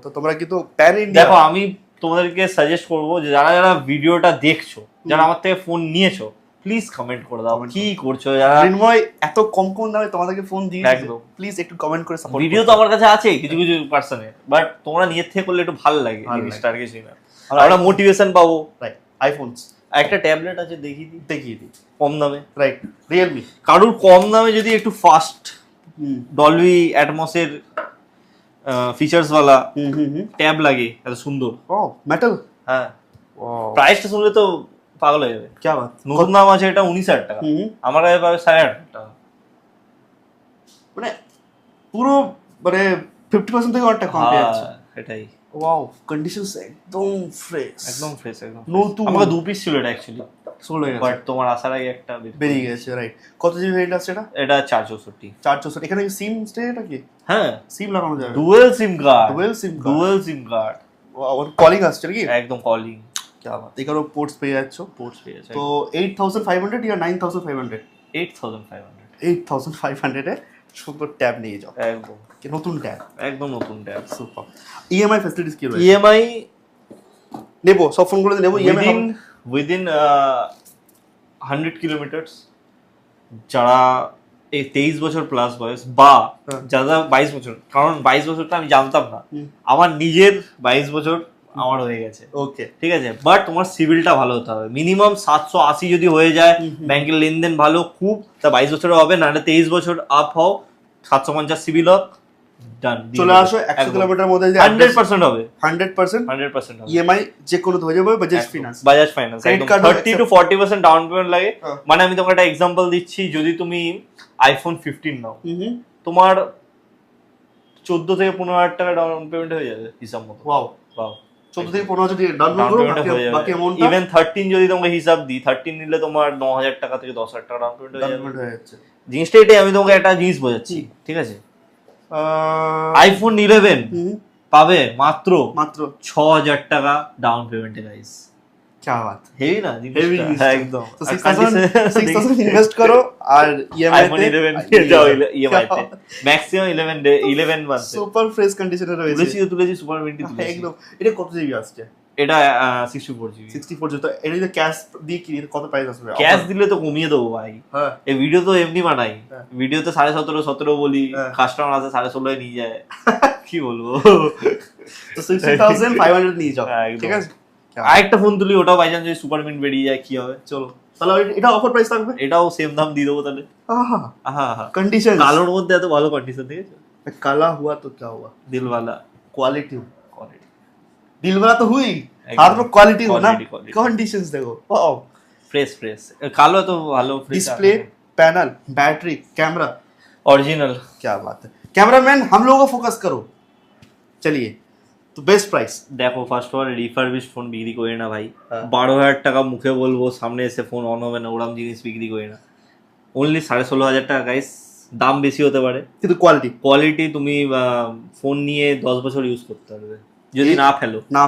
তো তোমরা কিন্তু প্যান ইন্ডিয়া। দেখো আমি তোমাদেরকে সাজেস্ট করবো যে যারা ভিডিওটা দেখছো, যারা আমার থেকে ফোন নিয়েছো, প্লিজ কমেন্ট করে দাও কি করছো। যারা মৃন্ময় এত কম দামে তোমাদেরকে ফোন দিয়ে, একদম প্লিজ একটু কমেন্ট করে সাপোর্ট। ভিডিও তো আমার কাছে আছে কিছু কিছু পার্সনের, বাট তোমরা নিজের থেকে করলে একটু ভালো লাগে জিনিসটা, আর কিছুই না। আমরা মোটিভেশন পাবো। রাইট, আইফোনস একটা ট্যাবলেট আছে দেখিয়ে দিই দিই কম দামে, রাইট, রিয়েলমি। কারোর কম দামে যদি একটু ফাস্ট ডলবি অ্যাটমসের ফিচার্স वाला ট্যাব লাগে এত সুন্দর। ও মেটাল, হ্যাঁ, ও প্রাইসটা শুনলে তো পাগল হয়ে যাবে। क्या बात, নতুন দাম আছে এটা 19,000 টাকা, আমার কাছে পাবে 8,500 টাকা। মানে পুরো মানে 50% থেকে অনেকটা কম পেয়ে যাচ্ছে। এটাই ওয়াও, কন্ডিশনস একদম ফ্রেশ, একদম ফ্রেশ, একদম নতুন। আমাকে 2 পিস ছিল এটা অ্যাকচুয়ালি, সোল হয়ে বাট গেছে, তোমার আসার আগে একটা বেরিয়ে গেছে, রাইট। কত জিবি ভেরিয়েন্ট আছে এটা? এটা 464। 464। এখানে সিম স্টে এটা কি? হ্যাঁ, সিম লাগানো যাবে, dual SIM card, dual SIM card, dual SIM card, calling আসছে নাকি? একদম কলিং। क्या बात, এখানেও পোর্টস পেয়ে যাচ্ছ। পোর্টস পেয়ে যাচ্ছে তো 8500 या 9500? 8500। 8500 এ সুন্দর ট্যাব নিয়ে যাও, একদম নতুন ট্যাব, একদম নতুন ট্যাব। সুপার। ইএমআই ফ্যাসিলিটিস কি রয়েছে? ইএমআই নেবো, সব ফোনগুলোতে নেবো ইএমআই উইদিন 100 কিলোমিটার্স। যারা এই 23 বছর প্লাস বয়স বা যারা 22 বছর, কারণ 22 বছরটা আমি জানতাম না, আমার নিজের 22 বছর আমার হয়ে গেছে, ওকে, ঠিক আছে। বাট তোমার সিভিলটা ভালো হতে হবে, মিনিমাম 780 যদি হয়ে যায়, ব্যাংকের লেনদেন ভালো খুব, তা 22 বছরে হবে, নাহলে 23 বছর আপ হও, 750 সিভিল হোক, ডান, চলে আসো। 100 কিলোমিটার মধ্যে 100% হবে, 100% 100% হবে। ইএমআই যে কোনো হয়ে যাবে, Bajaj finance, Bajaj finance, Credit একদম card 30 to 40% ডাউন পেমেন্ট লাগে। হ্যাঁ। মানে আমি তোমাকে একটা এক্সাম্পল দিচ্ছি, যদি তুমি আইফোন 15 নাও, তোমার 14 থেকে 15,000 টাকা ডাউন পেমেন্ট হয়ে যাবে হিসাব মতো। ওয়াও, ওয়াও, 14 থেকে 15 যদি ডাউন ডাউন করো, পেমেন্ট হয়ে যাবে। বাকি অ্যামাউন্টটা ইভেন 13 যদি তোমাকে হিসাব দিই, 13 নিলে তোমার 9,000 টাকা থেকে 10,000 টাকা ডাউন পেমেন্ট হয়ে ডাউন যাবে। পেমেন্ট হয়ে যাচ্ছে। জিনিসটা এটাই, আমি তোমাকে একটা জিনিস বোঝাচ্ছি, ঠিক আছে। আইফোন 11 পাবে মাত্র মাত্র 6,000 টাকা ডাউন পেমেন্টে গাইস। क्या बात, হেভি না হেভি জিনিসটা? জিনিস। হ্যাঁ, একদম। তো 6000 ইনভেস্ট করো আর ইএমআই আইফোন 11 যাও ইএমআই তে ম্যাক্সিমাম 11 মান্থ। সুপার ফ্রেশ কন্ডিশনে রয়েছে, তুলেছি সুপার মিন্টি তুলেছি। একদম। এটা কত জিবি আসছে? এটা 64 জিবি। 64 জিবি। তো এটা যদি ক্যাশ দিয়ে কিনি কত প্রাইস আসবে? ক্যাশ দিলে তো কমিয়ে দেবো ভাই। হ্যাঁ, এই ভিডিও তো এমনি বানাই, হ্যাঁ। ভিডিওতে 17.5 বলি, হ্যাঁ। কাস্টমার আসে 16.5 নিয়ে যায়, কি বলবো। তো 60,500 নিয়ে যাও, হ্যাঁ, একদম। ঠিক আছে। আরেকটা ফোন তুলি, ওটাও বাই চান্স যদি সুপার মিন্ট বেরিয়ে যায় কি হবে? চলো তাহলে এটা অফার প্রাইস থাকবে। এটাও সেম দাম দিয়ে দেবো তাহলে। আহা, আহা আহা, कंडीशन কালোর মধ্যে এত ভালো কন্ডিশন দেখেছো? काला हुआ तो क्या हुआ, দিলওয়ালা क्वालिटी। কোয়ালিটি, दिल वाला तो हुई, एकदम। हाथ में क्वालिटी हो ना, Quality। कंडीशंस देखो, वाओ। ফ্রেশ ফ্রেশ, কালো তো ভালো। Display, panel, battery, camera, original. क्या बात है। कैमरामैन हम लोगों को फोकस करो। चलिए, तो बेस्ट प्राइस। দেখো, first of all refurbish phone বিক্রি করি না ভাই। হ্যাঁ। 12,000 টাকা মুখে বলবো, সামনে এসে ফোন অন হবে না, ওরম জিনিস বিক্রি করি না। অনলি 16,500 টাকা গাইস, দাম বেশি হতে পারে কিন্তু কোয়ালিটি কোয়ালিটি তুমি ফোন নিয়ে 10 বছর ইউজ করতে পারবে যদি না ফেলো। না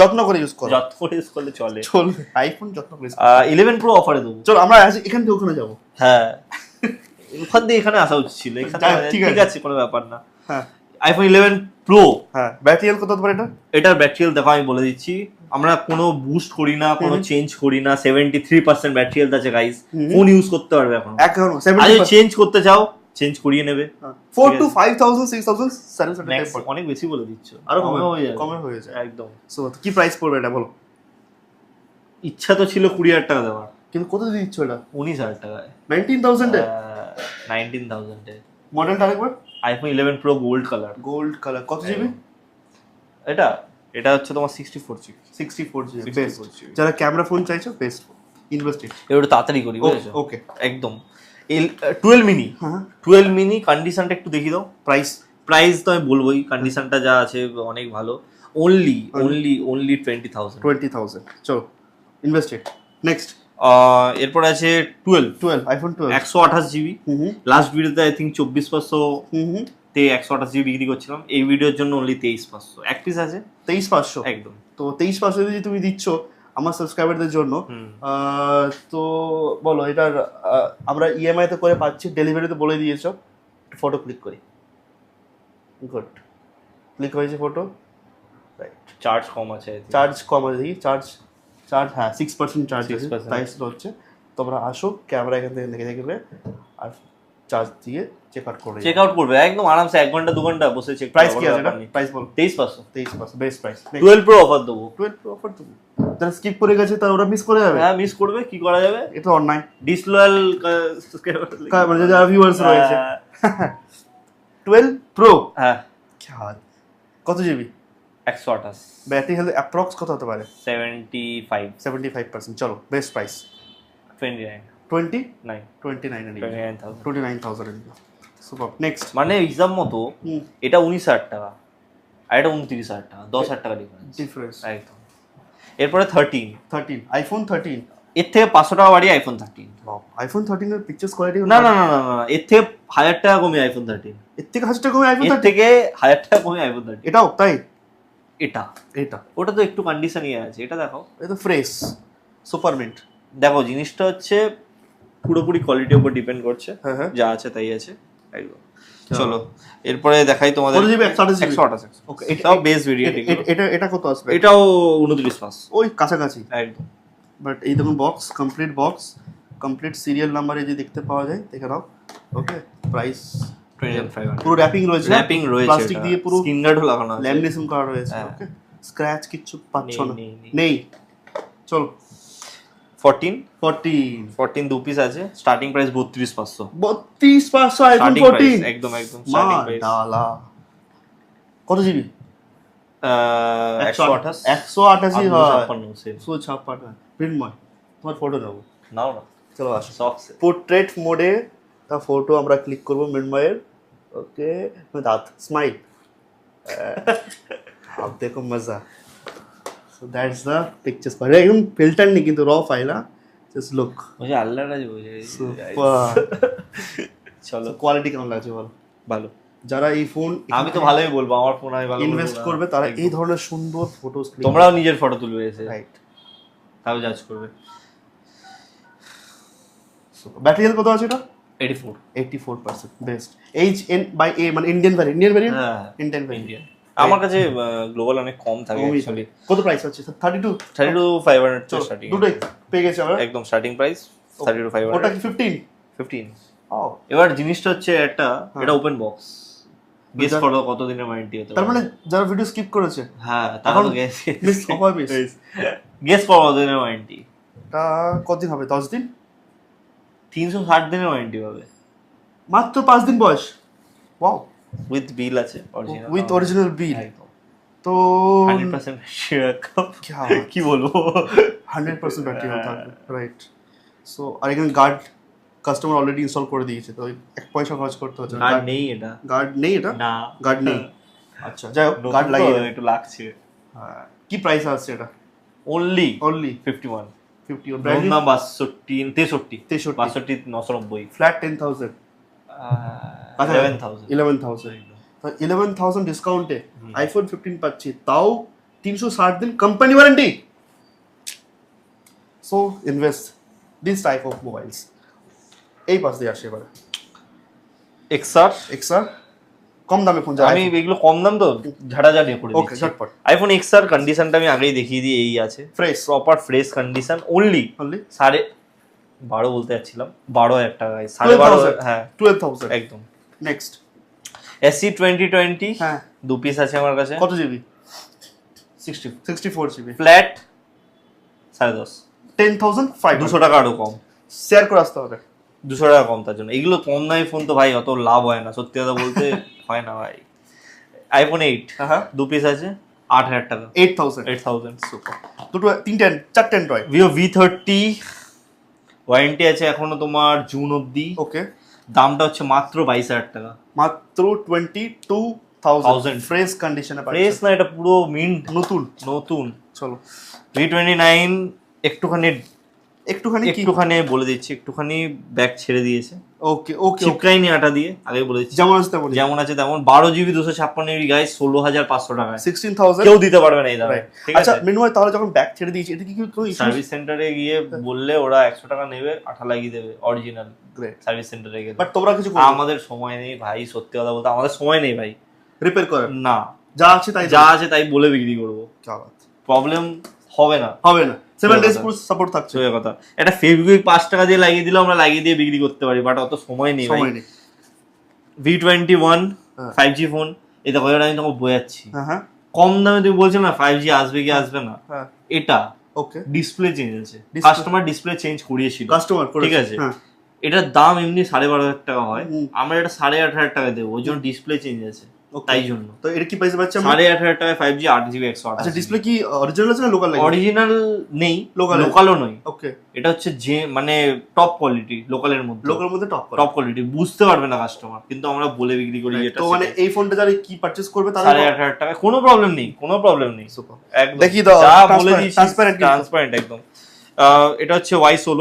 যত্ন করে ইউজ করো, যত করে ইউজ করলে চলে। চলবে, আইফোন যত্ন করে use 11 প্রো অফারে দেবো। চলো আমরা এখান থেকে ওখানে যাবো। হ্যাঁ, ওখান দিয়ে এখানে আসা উচিত ছিল, এখানে ঠিক ঠিক আছে। আছে, কোনো ব্যাপার না। হ্যাঁ আইফোন 11 প্রো, হ্যাঁ, ব্যাটারি হেলথ কত হতে পারে এটা? এটার ব্যাটারি হেলথ দেখো, আমি বলে দিচ্ছি, আমরা কোনো বুস্ট করি না, কোনো চেঞ্জ করি না, 73% ব্যাটারি হেলথ আছে গাইস, ফোন ইউজ করতে পারবে এখন। এখন আজ 70% চেঞ্জ করতে চাও, চেঞ্জ করিয়ে নেবে। 4 to 5,000 6,000 সার্ভিস Max অনেক বেশি বলে দিচ্ছ, আরো কমে হয়ে যাবে, কমে হয়ে যায়। একদম। সো কি প্রাইস পড়বে এটা বলো? ইচ্ছা তো ছিল 20,000 টাকা দেওয়ার, কিন্তু কত দিয়ে দিচ্ছ এটা? 19,000 টাকায়, 19,000 এ 19,000 এ মডেলটা আরেকবার। IPhone 11 pro gold colour. Gold colour কত জিবি? এটা এটা হচ্ছে তোমার 64 জিবি। 64 GB 64 best. GB যারা ক্যামেরা ফোন চাইছো বেস্ট ইনভেস্টিং। এবারে তাড়াতাড়ি করি, বুঝেছো? ওকে, একদম। 12 মিনি, হ্যাঁ 12 মিনি কন্ডিশনটা একটু দেখিয়ে দাও। প্রাইস প্রাইস তো আমি বলবোই, কন্ডিশনটা যা আছে অনেক ভালো। অনলি 20,000। 20,000 চলো ইনভেস্টেড। নেক্সট এরপর আছে 12 আইফোন 12 128 জিবি। হুম লাস্ট ভিডিওতে আই থিঙ্ক 24,500 হুম তে 128 জিবি বিক্রি করছিলাম, এই ভিডিওর জন্য অনলি 23,500 এক পিস আছে। 23,500 একদম। তো 23,500 যদি তুমি দিচ্ছ আমার সাবস্ক্রাইবারদের জন্য, তো বলো এটার আমরা ইএমআই তে করে পাচ্ছি, ডেলিভারি তো বলে দিয়েছো। ফটো ক্লিক করি, গুড, ক্লিক হয়েছে ফটো, রাইট। চার্জ কম আছে, চার্জ কম আছে দেখি, চার্জ হ্যাঁ 6% চার্জ আছে, 6% তাই হচ্ছে। তোমরা আসো, ক্যামেরা এখান থেকে দেখে দেখবে আর চার্জ দিয়ে চেক আউট করে চেক আউট করবে একদম আরামসে, 1 ঘন্টা 2 ঘন্টা বসে চেক। প্রাইস কি আছে এটা? প্রাইস বলো। 23,500। 23,500 বেস্ট প্রাইস। 12 প্রো অফার দেবো। 12 প্রো অফার তুমি যারা স্কিপ করে গেছে তারা ওরা মিস করে যাবে। হ্যাঁ, মিস করবে, কি করা যাবে? এটা অনলাইন ডিসলয়াল মানে যারা ভিউয়ার্স রয়েছে। 12 Pro হ্যাঁ কত জিবি? 128 ব্যাটারি হেলথ অ্যাপ্রক্স কত হতে পারে? 75 75%। চলো বেস্ট প্রাইস 29 29,000 সুপার। নেক্সট মানে হিসাব মতো এটা 19,000 টাকা আর এটা 29,000 টাকা, 10,000 টাকা ডিফারেন্স। একদম। এরপরে 13 আইফোন 13। এর থেকে 500 টাকা বাড়িয়ে আইফোন 13। আইফোন 13 এর পিকচার্স কোয়ালিটি না না না না না, এর থেকে 1000 টাকা কমে আইফোন 13। এর থেকে 1000 টাকা কমে আইফোন এর 13? থেকে 1000 টাকা কমে আইফোন 13। এটাও তাই? এটা এটা ওটা তো একটু কন্ডিশন ইয়ে আছে, এটা দেখো। এটা তো ফ্রেশ সুপার মিন্ট। দেখো জিনিসটা হচ্ছে পুরোপুরি কোয়ালিটির উপর ডিপেন্ড করছে, হ্যাঁ। যা আছে তাই আছে একদম। চলো এরপরে দেখাই তোমাদের। কত জিবি? 128 ওকে, এটাও বেস ভেরিয়েন্ট। এটা কত আসবে? এটাও 29 প্লাস, ওই কাছাকাছি একদম। বাট এই দেখুন বক্স, কমপ্লিট সিরিয়াল নাম্বার এই যে দেখতে পাওয়া যায়, দেখে নাও। ওকে, প্রাইস 2500। পুরো র্যাপিং রয়েছে, র্যাপিং রয়েছে, প্লাস্টিক দিয়ে পুরো স্ক্রিন গার্ডও লাগানো আছে, ল্যামিনেশন করা রয়েছে। হ্যাঁ। ওকে, স্ক্র্যাচ কিচ্ছু পাচ্ছ না, নেই। নেই। চলো 14 দু পিস আছে, starting price 32,500। 32,500 iPhone starting 14 price একদম স্টার্টিং প্রাইস। ডালা কত জিবি? 128 188 হয়, 256 156 মৃন্ময়। তোমার ফটো নেবো, নাও না। চলো আসো। সক্স পোর্ট্রেট মোডে তা ফটো আমরা ক্লিক করবো মৃন্ময়ের। ওকে, দাঁত স্মাইল, अब देखो मजा। So that's the pictures पर एकदम filter नहीं किंतु raw file है, just look मुझे আল্লাহ রাজি বোঝে। super। চলো কোয়ালিটি কেমন লাগছে বলো? ভালো। যারা এই ফোন আমি তো ভালোই বলবো, আমার ফোন আমি ভালো ইনভেস্ট করবে তারা এই ধরনের সুন্দর ফটোস ক্লিক। তোমরাও নিজের ফটো তুলবে এসে, রাইট, তাও জাজ করবে। ব্যাটারি হেলথ কত আছে এটা? 84 বেস্ট। HN/A মানে ইন্ডিয়ান ভ্যারিয়েন্ট। হ্যাঁ ইন্ডিয়ান ভ্যারিয়েন্ট। ইন্ডিয়ান। আমার কাছে গ্লোবাল অনেক কম থাকে অ্যাকচুয়ালি। কত প্রাইস আছে? 32 32,500 স্টার্টিং, দুটোই পেয়ে গেছে আমরা একদম স্টার্টিং প্রাইস 32,500। ওটা কি 15? ও, এবার জিনিসটা হচ্ছে একটা, এটা ওপেন বক্স। গেস বুঝা- করো কত দিনের ওয়ারেন্টি হতে তার পারে? মানে যারা ভিডিও স্কিপ করেছে হ্যাঁ এখন তাহলে guess miss offer miss. Guess করো কত দিনের ওয়ারেন্টি? তা কতদিন হবে? 10 দিন? 360 দিনের ওয়ারেন্টি পাবে, মাত্র 5 দিন বয়স। ওয়াও, উইথ বিল আছে অরিজিনাল, উইথ অরিজিনাল বিল। একদম তো 100% কি বলবো, 100% ব্যাটারি হেলথ থাকবে, রাইট। সো আর এখানে গার্ড কাস্টমার অলরেডি ইনস্টল করে দিয়েছে, তো এক পয়সা খরচ করতে হচ্ছে না। গার্ড নেই এটা, গার্ড নেই এটা? না গার্ড নেই, আচ্ছা যাই হোক, গার্ড লাগিয়ে দেবে। একটু লাগছে। হ্যাঁ, কি প্রাইস আসছে এটা? অনলি অনলি 51, 51 ব্র্যান্ড নাম 62 63 990, ফ্ল্যাট 10,000 11,000 11,000 তো 11,000 ডিসকাউন্টে আইফোন 15 পাচ্ছি, তাও 360 দিন company warranty. So invest this type of mobiles. এই পাশ দিয়ে আসে এবারে এক্সআর। এক্সআর কম দামে ফোন যায়। আমি এগুলো কম দাম তো ঝাড়াঝাড়ি করে ওকে, দিচ্ছি। ঝটপট। আইফোন এক্সআর কন্ডিশনটা আমি আগেই দেখিয়ে দিই, এই আছে fresh proper fresh condition, only only 12.5 বলতে যাচ্ছিলাম, 12,000 টাকা, 12,500। হ্যাঁ 12,000 একদম। নেক্সট এসি 2020 হ্যাঁ, দু পিস আছে আমার কাছে, কত জিবি? 64 জিবি, ফ্ল্যাট 10.5, 10,500 200 টাকা আরো কম, শেয়ার করে আসতে হবে। 200 টাকা কম। তার জন্য এগুলো কম দামি ফোন তো ভাই অত লাভ হয় না, সত্যি কথা বলতে হয় না ভাই। আইফোন 8 হ্যাঁ, দু পিস আছে 8,000 টাকা, 8,000 সুপার। দুটো 4টা অ্যান্ড্রয়েড। ভিভো V30 ওয়ারেন্টি আছে এখনো তোমার জুন অবধি, ওকে, দামটা হচ্ছে মাত্র 22,000 টাকা, মাত্র 22,000 ফ্রেশ কন্ডিশনে ফ্রেশ না, এটা পুরো মিন্ট নতুন। নতুন। চলো V29 একটুখানি কি বলে দিচ্ছি, একটুখানি ব্যাগ ছেড়ে দিয়েছে, ওকে চিপকাইনি আটা দিয়ে, আগে বলে দিচ্ছি যেমন আছে তেমন। যেমন আছে তেমন। 12GB 256 গাইস 16,500 টাকায় 16,000 কেউ দিতে পারবে না এই দামে, ঠিক আচ্ছা আছে? মিনময়, তাহলে যখন ব্যাক ছেড়ে দিয়েছি এটা কি কোনো ইস্যু? সার্ভিস সেন্টারে গিয়ে বললে ওরা 100 টাকা নেবে, আঠা লাগিয়ে দেবে অরিজিনাল, গ্রেট। সার্ভিস সেন্টারে গেলে। বাট তোমরা কিছু আমাদের সময় নেই ভাই, সত্যি কথা বলতে আমাদের সময় নেই ভাই, রিপেয়ার করেন না যা আছে তাই যা আছে তাই বলে বিক্রি করবো, প্রবলেম হবে না, 7 ডেজ পুরো সাপোর্ট থাকছে। সেই কথা। এটা ফেব্রুয়ারি 5 টাকা দিয়ে লাগিয়ে দিলে আমরা লাগিয়ে দিয়ে বিক্রি করতে পারি, বাট অত সময় নেই ভাই। সময় নেই। V21 হ্যাঁ। 5G ফোন, এটা কয়টা আমি তোমাকে বোঝাচ্ছি, হ্যাঁ কম দামে তুমি বলছো না 5G আসবে কি আসবে না, হ্যাঁ, এটা ওকে, ডিসপ্লে চেঞ্জ আছে, Display- কাস্টমার ডিসপ্লে চেঞ্জ করিয়েছিল, কাস্টমার ঠিক আছে? হ্যাঁ, এটার দাম এমনি 12,500 টাকা হয়, হুম। আমরা এটা 8,500 টাকা দেবো, ওই জন্য ডিসপ্লে চেঞ্জ আছে, Okay. তাই জন্য। তো এটা কি প্রাইসে পাচ্ছি আমরা? 8,500 টাকায় 5G 8GB 128। আচ্ছা, ডিসপ্লে কি অরিজিনাল আছে না লোকাল লাগে? অরিজিনাল নেই, Local লোকালও নয়, ওকে, এটা হচ্ছে যে মানে টপ কোয়ালিটি, লোকালের মধ্যে লোকাল মধ্যে টপ করা। টপ কোয়ালিটি, বুঝতে পারবে না কাস্টমার, কিন্তু আমরা বলে বিক্রি করি যেটা। তো মানে এই ফোনটা যারা কি পারচেজ করবে তারা 8,500 টাকা, কোনো প্রবলেম নেই, কোনো প্রবলেম নেই, সুপার। একদম দেখি দাও, যা বলে transparent, দিয়েছি transparent কিন্তু। ট্রান্সপারেন্ট একদম। এটা হচ্ছে Y16,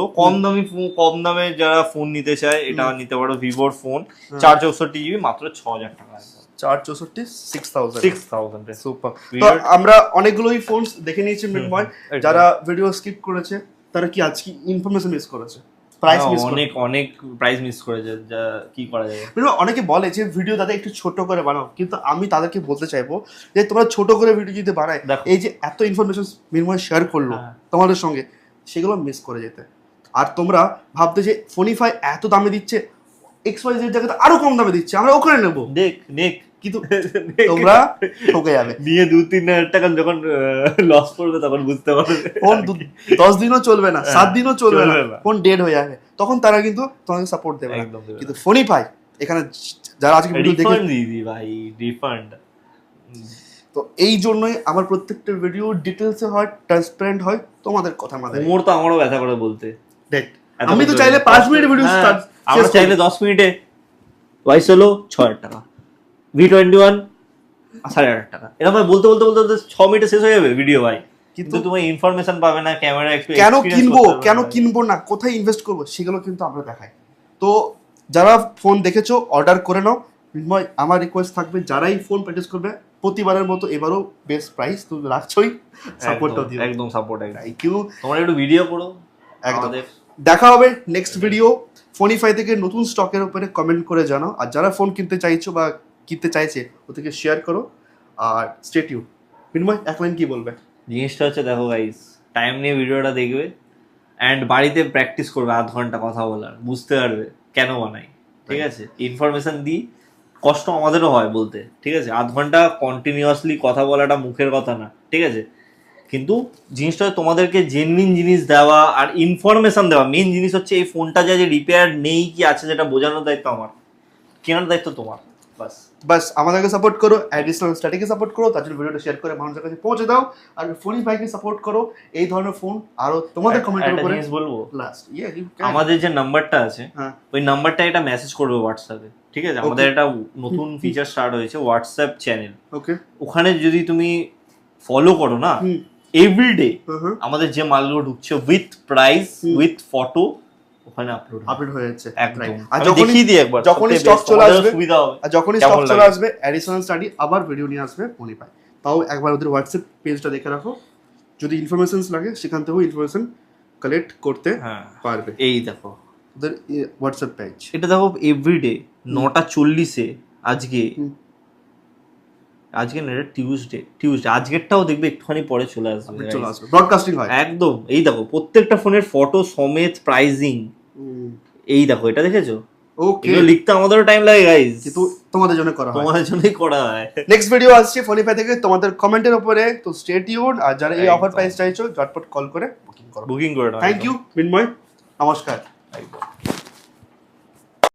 কম দামে যারা ফোন নিতে চায় এটা নিতে পারো, ভিভোর ফোন, 464GB, মাত্র 6,000 টাকা, 464 6000 6,000 সুপার। তো Video- আমরা অনেকগুলোই ফোনস দেখে নিয়েছি মৃন্ময়, যারা ভিডিও স্কিপ করেছে তারা কি আজকে ইনফরমেশন মিস করেছে, প্রাইস মিস করেছে। অনেক প্রাইস মিস করেছে, যা কি করা যাবে। মৃন্ময়, অনেকে বলে যে ভিডিও দাদা একটু ছোট করে বানাও, কিন্তু আমি তাদেরকে বলতে চাইবো যে তোমরা ছোট করে ভিডিও যদি বানায়, দেখো। এই যে এত ইনফরমেশন মৃন্ময় শেয়ার করলো হ্যাঁ। তোমাদের সঙ্গে, সেগুলো মিস করে যেতে। আর তোমরা ভাবতে যে ফোনিফাই এত দামে দিচ্ছে, XYZ জায়গাতে আরো কম দামে দিচ্ছে, আমরা ওখানে নেবো, দেখ কিন্তু তোমরা ঠকে যাবে। নিয়ে 2-3 হাজার টাকা যখন লস করবে তখন বুঝতে পারবে। ফোন 10 দিনও চলবে না, 7 দিনও চলবে না, চলবে না। ফোন ডেড হয়ে যাবে, তখন তারা কিন্তু তোমাকে সাপোর্ট দেবে না। একদম দেবে না। কিন্তু ফোনিফাই এখানে যারা আজকে ভিডিও দেখে, রিফান্ড দিদি ভাই, রিফান্ড। তো এই জন্যই আমার প্রত্যেকটা ভিডিও ডিটেলসে হয়, ট্রান্সপারেন্ট হয়, তোমাদের কথা মাথায় কোমর তো আমারও ব্যথা করে বলতে। দেখ। এত আমি তো বলতে চাইলে হবে। 5 মিনিট ভিডিও হ্যাঁ, স্টার্ট, আমরা চাইলে 10 মিনিটে Y16 6,000 টাকা, V21 8,500 টাকা, এরকম বলতে 6 মিনিটে শেষ হয়ে যাবে ভিডিও ভাই, কিন্তু তুমি ইনফরমেশন পাবে না, ক্যামেরা একটু কেন experience কিনবো করতে পারবে কেন না। কিনবো না, কোথায় ইনভেস্ট করবো, সেগুলো কিন্তু আমরা দেখাই। তো যারা ফোন দেখেছো অর্ডার করে নাও। মৃন্ময়, আমার রিকোয়েস্ট থাকবে যারাই ফোন পারচেজ করবে প্রতিবারের মতো এবারও বেস্ট প্রাইস তুমি রাখছোই, সাপোর্টও দিও। একদম সাপোর্ট, একদম। Thank you. তোমরা একটু ভিডিও করো একদম। আমাদের। দেখা হবে নেক্সট ভিডিও। ফোনিফাই থেকে নতুন স্টকের উপরে কমেন্ট করে জানাও, আর যারা ফোন কিনতে চাইছো বা কিনতে চাইছে ওদেরকে শেয়ার করো, আর স্টে টিউন। মৃন্ময়, এক লাইন কি বলবে? জিনিসটা হচ্ছে দেখো গাইস, টাইম নিয়ে ভিডিওটা দেখবে অ্যান্ড বাড়িতে প্র্যাকটিস করবে, 0.5 ঘন্টা কথা বলার, বুঝতে পারবে কেন বানাই, ঠিক আছে? ইনফরমেশন দিই, কষ্ট আমাদেরও হয় বলতে, ঠিক আছে? 0.5 ঘন্টা কন্টিনিউয়াসলি কথা বলাটা মুখের কথা না, ঠিক আছে? কিন্তু জিনিসটা হচ্ছে তোমাদেরকে জেনুইন জিনিস দেওয়া আর ইনফরমেশন দেওয়া। মেন জিনিস হচ্ছে এই ফোনটা যে রিপেয়ার নেই কি আছে সেটা বোঝানোর দায়িত্ব আমার, কেনার দায়িত্ব তোমার, বাস। বাস আমাদেরকে সাপোর্ট করো, অ্যাডিশনাল স্টাডিকে সাপোর্ট করো, তার জন্য ভিডিওটা শেয়ার করে মানুষের কাছে পৌঁছে দাও, আর ফোনিফাইকে সাপোর্ট করো। এই ধরনের ফোন আরো তোমাদের কমেন্টের একটা উপরে জিনিস বলবো, লাস্ট আমাদের যে নাম্বারটা আছে হ্যাঁ ওই নাম্বারটা এটা মেসেজ করবে হোয়াটসঅ্যাপে, ঠিক আছে? আমাদের একটা নতুন ফিচার স্টার্ট হয়েছে, হোয়াটসঅ্যাপ চ্যানেল। ওকে, ওখানে যদি তুমি ফলো করো না, এভরিডে আমাদের যে মালগুলো ঢুকছে উইথ প্রাইস উইথ ফটো ওখানে আপডেট হয়ে যাচ্ছে একদম। আর আমি যখনই দেখিয়ে দিই একবার, যখনই সবথেকে স্টক best, চলে তোমাদেরও আসবে, সুবিধা হবে। আর যখনই কেমন স্টক চলে লাগে? আসবে অ্যাডিশনাল স্টাডি আবার ভিডিও নিয়ে আসবে ফোনিফাই। তাও একবার ওদের হোয়াটসঅ্যাপ পেজটা দেখে রাখো, যদি ইনফরমেশনস লাগে সেখান থেকেও ইনফরমেশন কালেক্ট করতে হ্যাঁ, পারবে। এই দেখো, ওদের হোয়াটসঅ্যাপ পেজ এটা দেখো এভরিডে 9:40 আজকে আজকে না, এটা টিউসডে আজকেরটাও দেখবে একটুখানি পরে চলে আসবে, চলে আসবে, ব্রডকাস্টিং হয় একদম। এই দেখো প্রত্যেকটা ফোনের ফটো সমেত প্রাইজিং, এই দেখো, এটা দেখেছো? ওকে, এগুলো লিখতে আমাদেরও টাইম লাগে গাইস, কিন্তু তোমাদের জন্য করা হয়। তোমাদের জন্যই করা হয়। নেক্সট ভিডিও আসছে ফোনিফাই থেকে তোমাদের কমেন্টের উপরে, তো স্টে টিউন। আর যারা এই অফার একদম। প্রাইস চাইছো ঝটপট কল করে বুকিং করো। বুকিং করে নাও। থ্যাংক ইউ মৃন্ময়, নমস্কার।